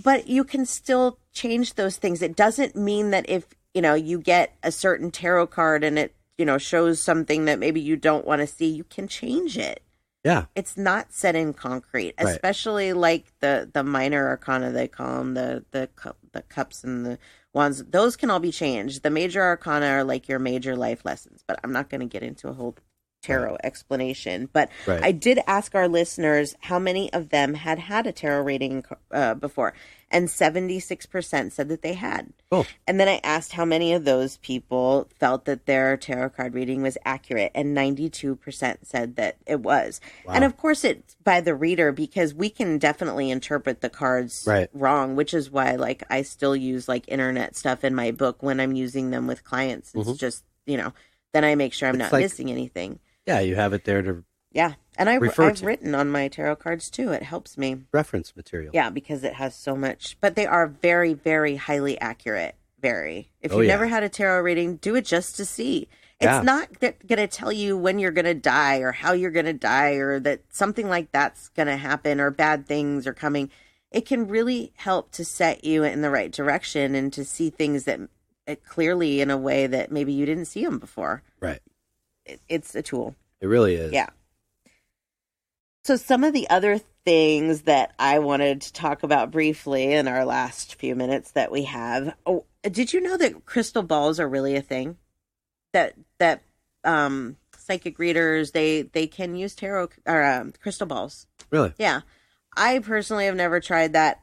But you can still change those things. It doesn't mean that if, you know, you get a certain tarot card and it, you know, shows something that maybe you don't want to see, you can change it. Yeah. It's not set in concrete, Right. especially like the minor arcana, they call them, the cups and the wands. Those can all be changed. The major arcana are like your major life lessons, but I'm not going to get into a whole tarot explanation. But I did ask our listeners how many of them had a tarot reading before, and 76% said that they had. Oh. And then I asked how many of those people felt that their tarot card reading was accurate, and 92% said that it was. Wow. And of course it's by the reader, because we can definitely interpret the cards wrong, which is why like I still use like internet stuff in my book when I'm using them with clients. It's just, you know, then I make sure I'm not missing anything. Yeah, you have it there to and I've written on my tarot cards too. It helps me. Reference material. Yeah, because it has so much. But they are very, very highly accurate. Very. If you've never had a tarot reading, do it just to see. It's not going to tell you when you're going to die or how you're going to die or that something like that's going to happen or bad things are coming. It can really help to set you in the right direction and to see things that clearly in a way that maybe you didn't see them before. Right. It's a tool. It really is. Yeah. So some of the other things that I wanted to talk about briefly in our last few minutes that we have. Oh, did you know that crystal balls are really a thing? That psychic readers, they can use tarot or crystal balls. Really? Yeah. I personally have never tried that.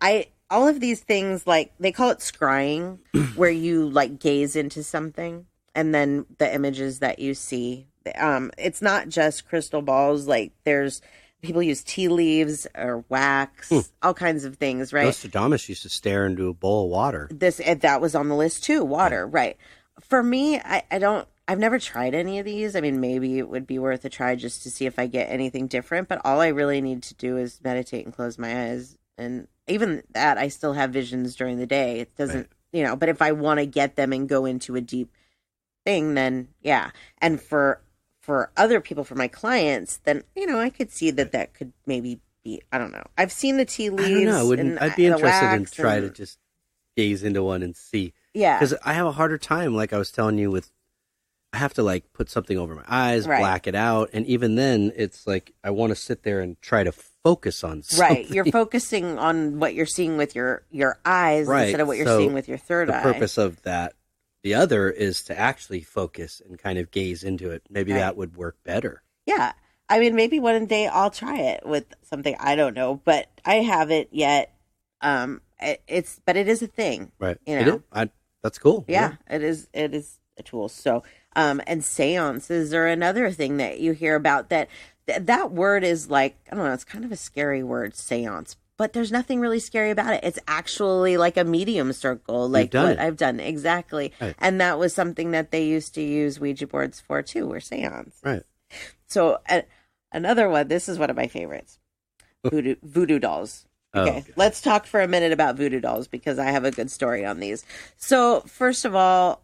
All of these things, like they call it scrying, where you like gaze into something and then the images that you see. It's not just crystal balls. Like there's people use tea leaves or wax, all kinds of things, right? Nostradamus used to stare into a bowl of water. That was on the list too. Water, right? For me, I've never tried any of these. I mean, maybe it would be worth a try just to see if I get anything different. But all I really need to do is meditate and close my eyes, and even that, I still have visions during the day. It doesn't, you know. But if I want to get them and go into a deep thing, then yeah. And for other people, for my clients, then, you know, I could see that could maybe be, I don't know. I've seen the tea leaves. I don't know. I'd be interested in try to just gaze into one and see. Yeah. Because I have a harder time, like I was telling you, I have to like put something over my eyes, black it out. And even then it's like, I want to sit there and try to focus on something. Right. You're focusing on what you're seeing with your eyes instead of what you're seeing with your third eye. The purpose of that. The other is to actually focus and kind of gaze into it. Maybe that would work better. Yeah. I mean, maybe one day I'll try it with something. I don't know, but I haven't yet. But it is a thing. Right. You know? That's cool. Yeah, it is a tool. So, and seances are another thing that you hear about that word is like, I don't know, it's kind of a scary word, seance. But there's nothing really scary about it. It's actually like a medium circle, like what I've done. Exactly. Right. And that was something that they used to use Ouija boards for, too, were seance. Right. So another one, this is one of my favorites, voodoo dolls. Okay, let's talk for a minute about voodoo dolls because I have a good story on these. So first of all,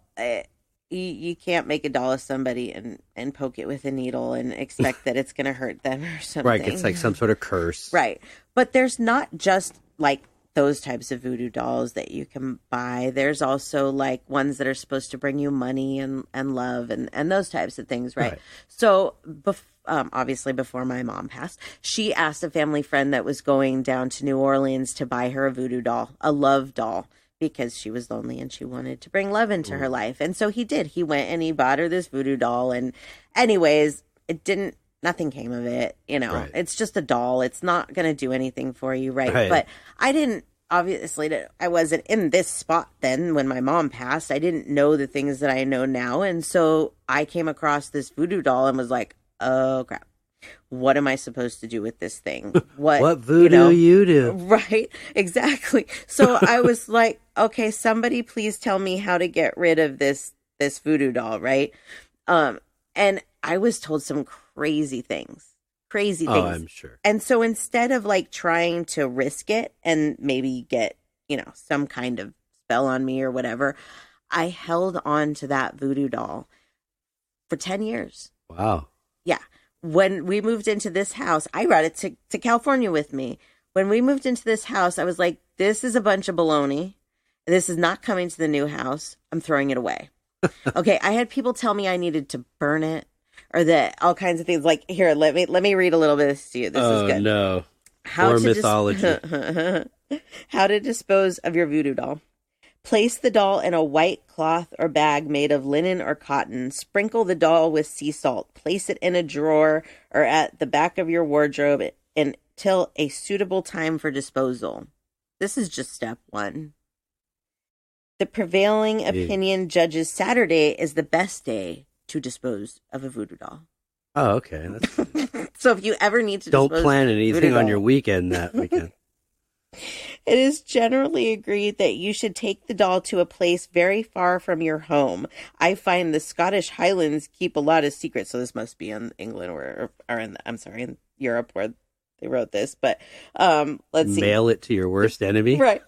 you can't make a doll of somebody and poke it with a needle and expect that it's going to hurt them or something. Right, it's like some sort of curse. Right. But there's not just like those types of voodoo dolls that you can buy. There's also like ones that are supposed to bring you money and love and those types of things, right? So obviously before my mom passed, she asked a family friend that was going down to New Orleans to buy her a voodoo doll, a love doll, because she was lonely and she wanted to bring love into her life. And so he did. He went and he bought her this voodoo doll. And anyways, nothing came of it. Right. It's just a doll. It's not going to do anything for you. Right. But obviously, I wasn't in this spot then when my mom passed. I didn't know the things that I know now. And so I came across this voodoo doll and was like, oh, crap. What am I supposed to do with this thing? What voodoo you do? Right, exactly. So I was like, okay, somebody please tell me how to get rid of this voodoo doll, right? And I was told some crazy things. Oh, I'm sure. And so instead of like trying to risk it and maybe get, some kind of spell on me or whatever, I held on to that voodoo doll for 10 years. Wow. Yeah. When we moved into this house, I brought it to California with me. When we moved into this house, I was like, this is a bunch of baloney. This is not coming to the new house. I'm throwing it away. Okay. I had people tell me I needed to burn it or that all kinds of things. Like, here, let me read a little bit of this to you. This is good. No. More mythology. How to dispose of your voodoo doll. Place the doll in a white cloth or bag made of linen or cotton. Sprinkle the doll with sea salt. Place it in a drawer or at the back of your wardrobe until a suitable time for disposal. This is just step 1. The prevailing opinion judges Saturday is the best day to dispose of a voodoo doll. Oh, okay. So if you ever need to don't plan anything on your weekend that weekend. It is generally agreed that you should take the doll to a place very far from your home. I find the Scottish Highlands keep a lot of secrets. So this must be in England or in Europe where they wrote this. But let's see. Mail it to your worst enemy. Right.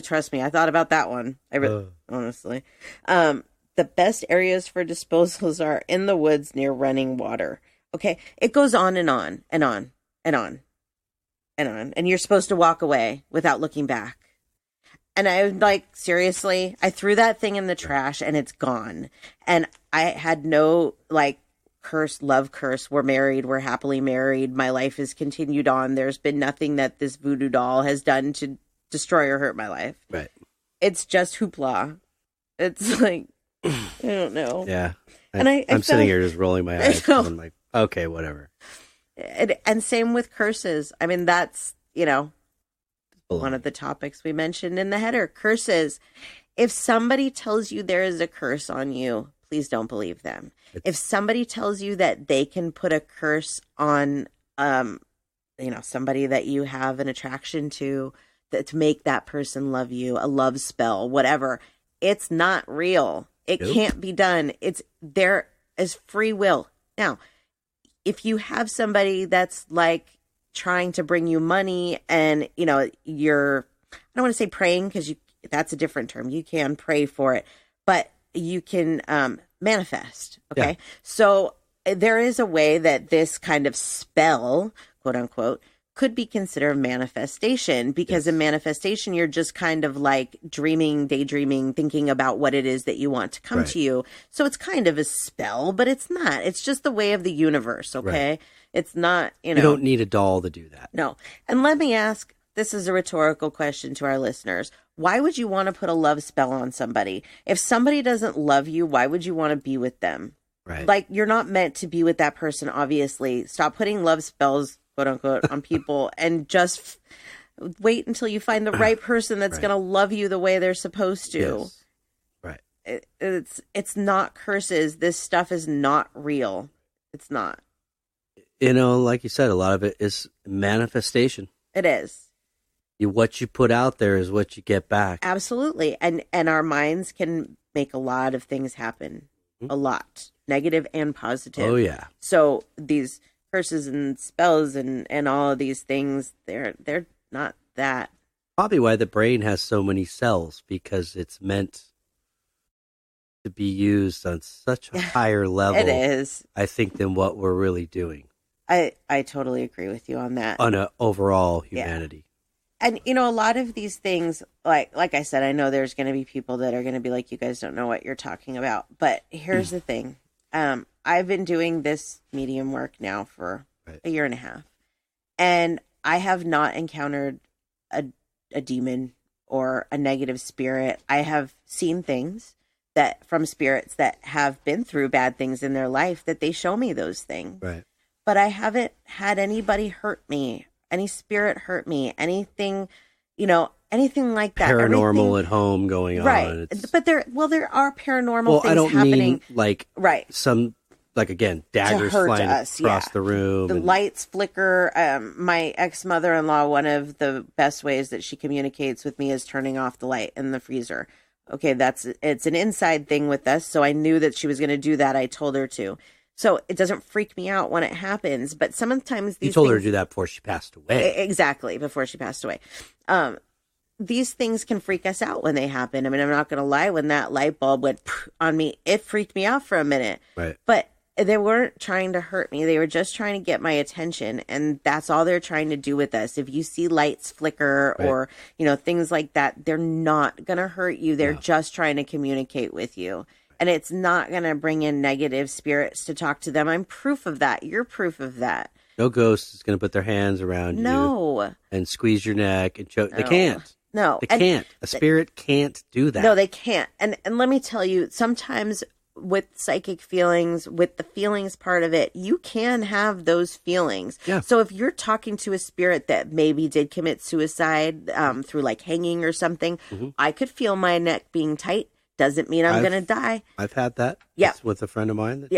Trust me, I thought about that one. Honestly. The best areas for disposals are in the woods near running water. Okay. It goes on and on and on and on. And you're supposed to walk away without looking back. And I was like, seriously, I threw that thing in the trash and it's gone. And I had no love curse. We're married. We're happily married. My life has continued on. There's been nothing that this voodoo doll has done to destroy or hurt my life. Right. It's just hoopla. It's like, I don't know. Yeah. And I'm sitting here just rolling my eyes. I'm like, okay, whatever. And same with curses. I mean, that's, one of the topics we mentioned in the header. Curses. If somebody tells you there is a curse on you, please don't believe them. If somebody tells you that they can put a curse on, somebody that you have an attraction to make that person love you, a love spell, whatever, it's not real. It can't be done. There is free will. Now, if you have somebody that's trying to bring you money and, you're, I don't want to say praying because that's a different term. You can pray for it, but you can manifest. Okay. Yeah. So there is a way that this kind of spell, quote unquote, could be considered manifestation because in manifestation, you're just kind of dreaming, daydreaming, thinking about what it is that you want to come to you. So it's kind of a spell, but it's not. It's just the way of the universe. Okay. Right. It's not, You don't need a doll to do that. No. And let me ask, this is a rhetorical question to our listeners. Why would you want to put a love spell on somebody? If somebody doesn't love you, why would you want to be with them? Right. You're not meant to be with that person, obviously. Stop putting love spells, quote unquote, on people and just wait until you find the right person that's going to love you the way they're supposed to. Yes. Right. It's not curses. This stuff is not real. It's not. Like you said, a lot of it is manifestation. It is. What you put out there is what you get back. Absolutely. And our minds can make a lot of things happen. A lot. Negative and positive. Oh, yeah. So these curses and spells and all of these things, they're not that. Probably why the brain has so many cells, because it's meant to be used on such a higher level. It is. I think, than what we're really doing. I totally agree with you on that. On an overall humanity. Yeah. And, a lot of these things, like I said, I know there's going to be people that are going to be like, you guys don't know what you're talking about. But here's the thing. I've been doing this medium work now for a year and a half. And I have not encountered a demon or a negative spirit. I have seen things that from spirits that have been through bad things in their life that they show me those things. Right. But I haven't had anybody hurt me, any spirit hurt me, anything, anything like that. Paranormal at home going on. Right. But there are paranormal things I don't happening. mean like again, daggers flying across the room. The lights flicker. My ex-mother-in-law, one of the best ways that she communicates with me is turning off the light in the freezer. Okay, it's an inside thing with us, so I knew that she was going to do that. I told her to. So it doesn't freak me out when it happens, but sometimes these You told her to things, do that before she passed away. Exactly, before she passed away. These things can freak us out when they happen. I mean, I'm not going to lie. When that light bulb went on me, it freaked me out for a minute. Right. But they weren't trying to hurt me. They were just trying to get my attention. And that's all they're trying to do with us. If you see lights flicker or, things like that, they're not going to hurt you. They're just trying to communicate with you. And it's not going to bring in negative spirits to talk to them. I'm proof of that. You're proof of that. No ghost is going to put their hands around you and squeeze your neck and choke. No. They can't. No. They can't. A spirit can't do that. No, they can't. And let me tell you, sometimes with psychic feelings, with the feelings part of it, you can have those feelings. Yeah. So if you're talking to a spirit that maybe did commit suicide through like hanging or something, I could feel my neck being tight. Doesn't mean I'm going to die. I've had that. Yeah. It's with a friend of mine.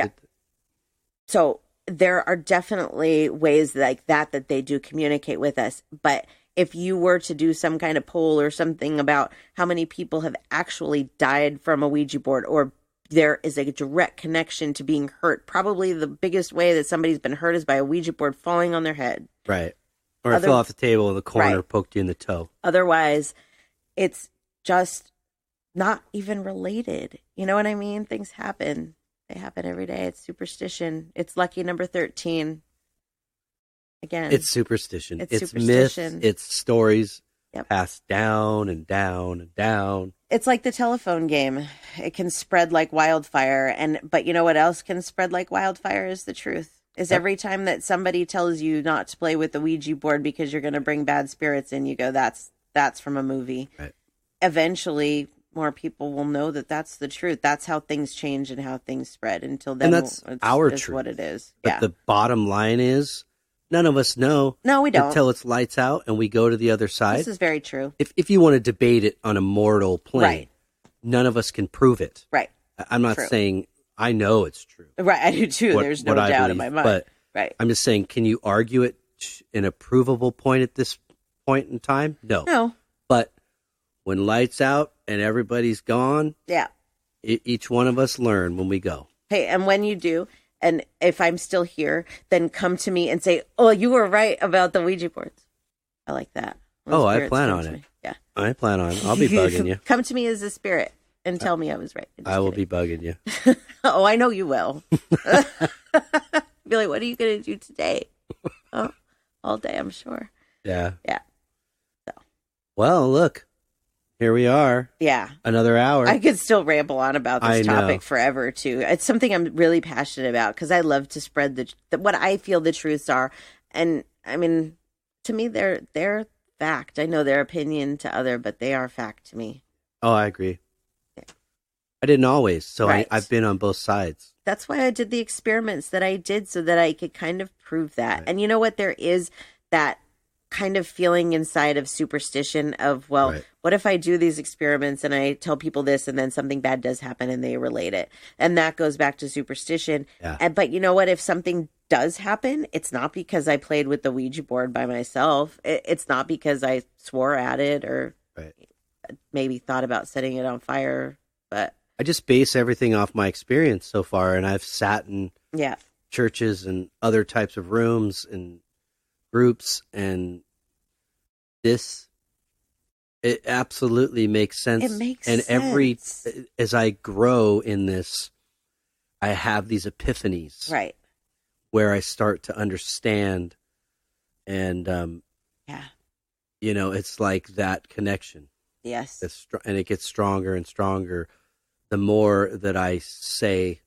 So there are definitely ways like that they do communicate with us. But if you were to do some kind of poll or something about how many people have actually died from a Ouija board, or there is a direct connection to being hurt, probably the biggest way that somebody's been hurt is by a Ouija board falling on their head. Right. Or it fell off the table in the corner, poked you in the toe. Otherwise, it's just not even related. You know what I mean? Things happen. They happen every day. It's superstition. It's lucky number 13. Again. It's superstition. It's superstition. Myths. It's stories passed down and down and down. It's like the telephone game. It can spread like wildfire. But you know what else can spread like wildfire is the truth. Every time that somebody tells you not to play with the Ouija board because you're going to bring bad spirits in, you go, that's from a movie. Right. Eventually, more people will know that that's the truth. That's how things change and how things spread. Until then, and that's our truth. What it is. But the bottom line is, none of us know. No, we don't. Until it's lights out and we go to the other side. This is very true. If you want to debate it on a mortal plane, none of us can prove it. Right. I'm not saying I know it's true. Right, I do too. There's no doubt in my mind. But I'm just saying, can you argue it in a provable point at this point in time? No. But when lights out and everybody's gone, each one of us learn when we go. Hey, and when you do, and if I'm still here, then come to me and say, "Oh, you were right about the Ouija boards." I like that. I plan on it. Yeah, I plan on it. I'll be bugging you. Come to me as a spirit and tell me I was right. I will be bugging you. Oh, I know you will. Be like, what are you going to do today? Oh, all day, I'm sure. Yeah. Yeah. So. Well, look. Here we are. Yeah. Another hour. I could still ramble on about this topic forever, too. It's something I'm really passionate about because I love to spread what I feel the truths are. And, I mean, to me, they're fact. I know their opinion to other, but they are fact to me. Oh, I agree. Yeah. I didn't always, so I've been on both sides. That's why I did the experiments that I did so that I could kind of prove that. Right. And you know what? There is that kind of feeling inside of superstition of, what if I do these experiments and I tell people this and then something bad does happen and they relate it? And that goes back to superstition. Yeah. But you know what? If something does happen, it's not because I played with the Ouija board by myself. It's not because I swore at it or maybe thought about setting it on fire. But I just base everything off my experience so far. And I've sat in churches and other types of rooms and groups, and it absolutely makes sense. It makes sense. And as I grow in this, I have these epiphanies. Right. Where I start to understand, and it's like that connection. Yes. And it gets stronger and stronger the more that I say,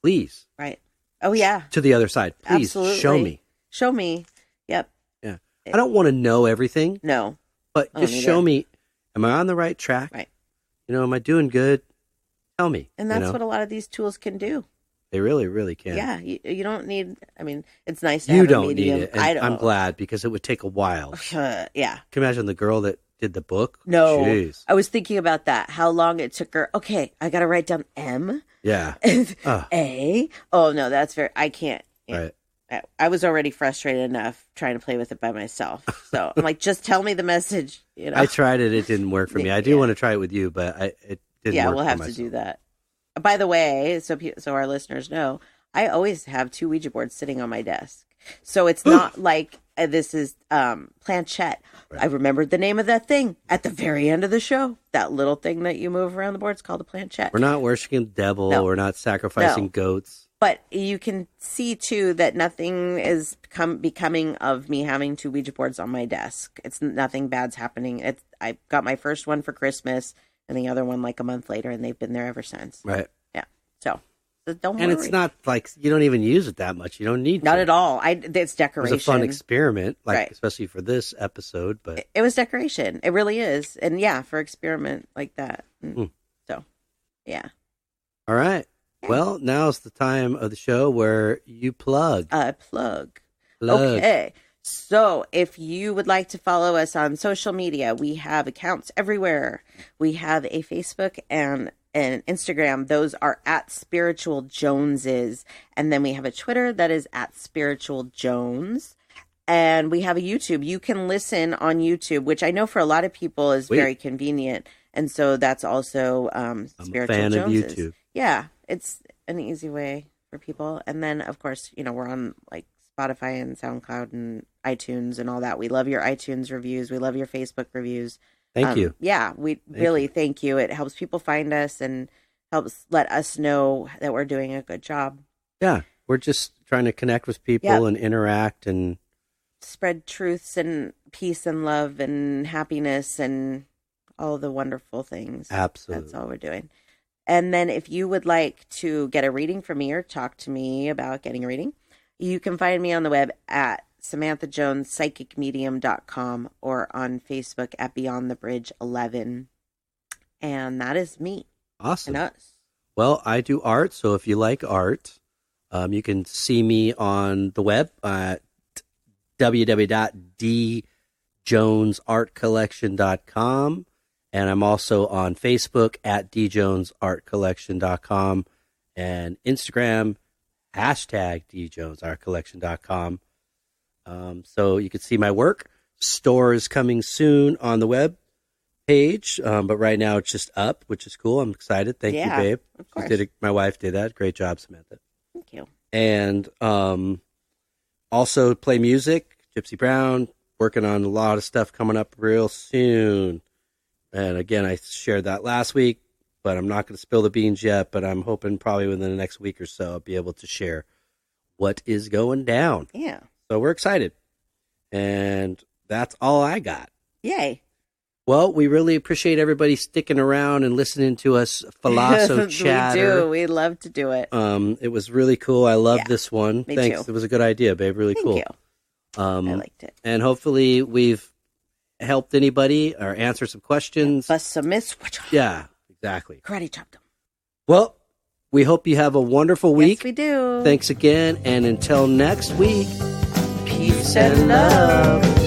please. Right. Oh, yeah. To the other side. Please Absolutely. Show me. Show me. Yep. Yeah. I don't want to know everything. No. But just show me. Am I on the right track? Right. Am I doing good? Tell me. And that's what a lot of these tools can do. They really, really can. Yeah, you don't need. I mean, it's nice to you have don't a medium. need it. And I don't. I'm glad because it would take a while. Yeah. Can you imagine the girl that did the book? No. Jeez. I was thinking about that. How long it took her. Okay, I got to write down M. Yeah. A. Oh no, that's very. I can't. Right. I was already frustrated enough trying to play with it by myself. So I'm like, just tell me the message. I tried it. It didn't work for me. I do want to try it with you, but it didn't work. Yeah, we'll have for to myself. do that. By the way, so our listeners know, I always have 2 Ouija boards sitting on my desk. So it's not like this is planchette. Right. I remembered the name of that thing at the very end of the show. That little thing that you move around the board is called a planchette. We're not worshiping the devil. No. We're not sacrificing goats. But you can see, too, that nothing is becoming of me having 2 Ouija boards on my desk. It's nothing bad's happening. I got my first one for Christmas and the other one like a month later, and they've been there ever since. Right. Yeah. So don't worry. And it's not like you don't even use it that much. You don't need Not at all. It's decoration. It was a fun experiment, right. Especially for this episode. But it was decoration. It really is. And yeah, for experiment like that. So, yeah. All right. Well, now's the time of the show where you plug. Plug. Okay. So if you would like to follow us on social media, we have accounts everywhere. We have a Facebook and an Instagram. Those are at Spiritual Joneses. And then we have a Twitter that is at Spiritual Jones. And we have a YouTube. You can listen on YouTube, which I know for a lot of people is very convenient. And so that's also Spiritual I'm a fan Joneses. of YouTube. Yeah, it's an easy way for people. And then, of course, we're on like Spotify and SoundCloud and iTunes and all that. We love your iTunes reviews. We love your Facebook reviews. Thank you. Yeah, we really thank you. It helps people find us and helps let us know that we're doing a good job. Yeah, we're just trying to connect with people and interact and spread truths and peace and love and happiness and all the wonderful things. Absolutely. That's all we're doing. And then if you would like to get a reading from me or talk to me about getting a reading, you can find me on the web at SamanthaJonesPsychicMedium.com or on Facebook at Beyond the Bridge 11. And that is me. Awesome. And us. Well, I do art, so if you like art, you can see me on the web at www.djonesartcollection.com. And I'm also on Facebook at djonesartcollection.com and Instagram, #djonesartcollection.com. So you can see my work. Store is coming soon on the web page, but right now it's just up, which is cool. I'm excited. Thank you, babe. Of course. My wife did that. Great job, Samantha. Thank you. And also play music. Gypsy Brown, working on a lot of stuff coming up real soon. And again, I shared that last week, but I'm not going to spill the beans yet, but I'm hoping probably within the next week or so I'll be able to share what is going down. Yeah. So we're excited. And that's all I got. Yay. Well, we really appreciate everybody sticking around and listening to us philoso chatter. We do. We love to do it. It was really cool. I love this one. Me Thanks. too. It was a good idea, babe. Really cool. Thank you. I liked it. And hopefully we've helped anybody or answer some questions. Bust some myths. Yeah, exactly. Karate chopped them. Well, we hope you have a wonderful week. Yes, we do. Thanks again. And until next week, Peace and love.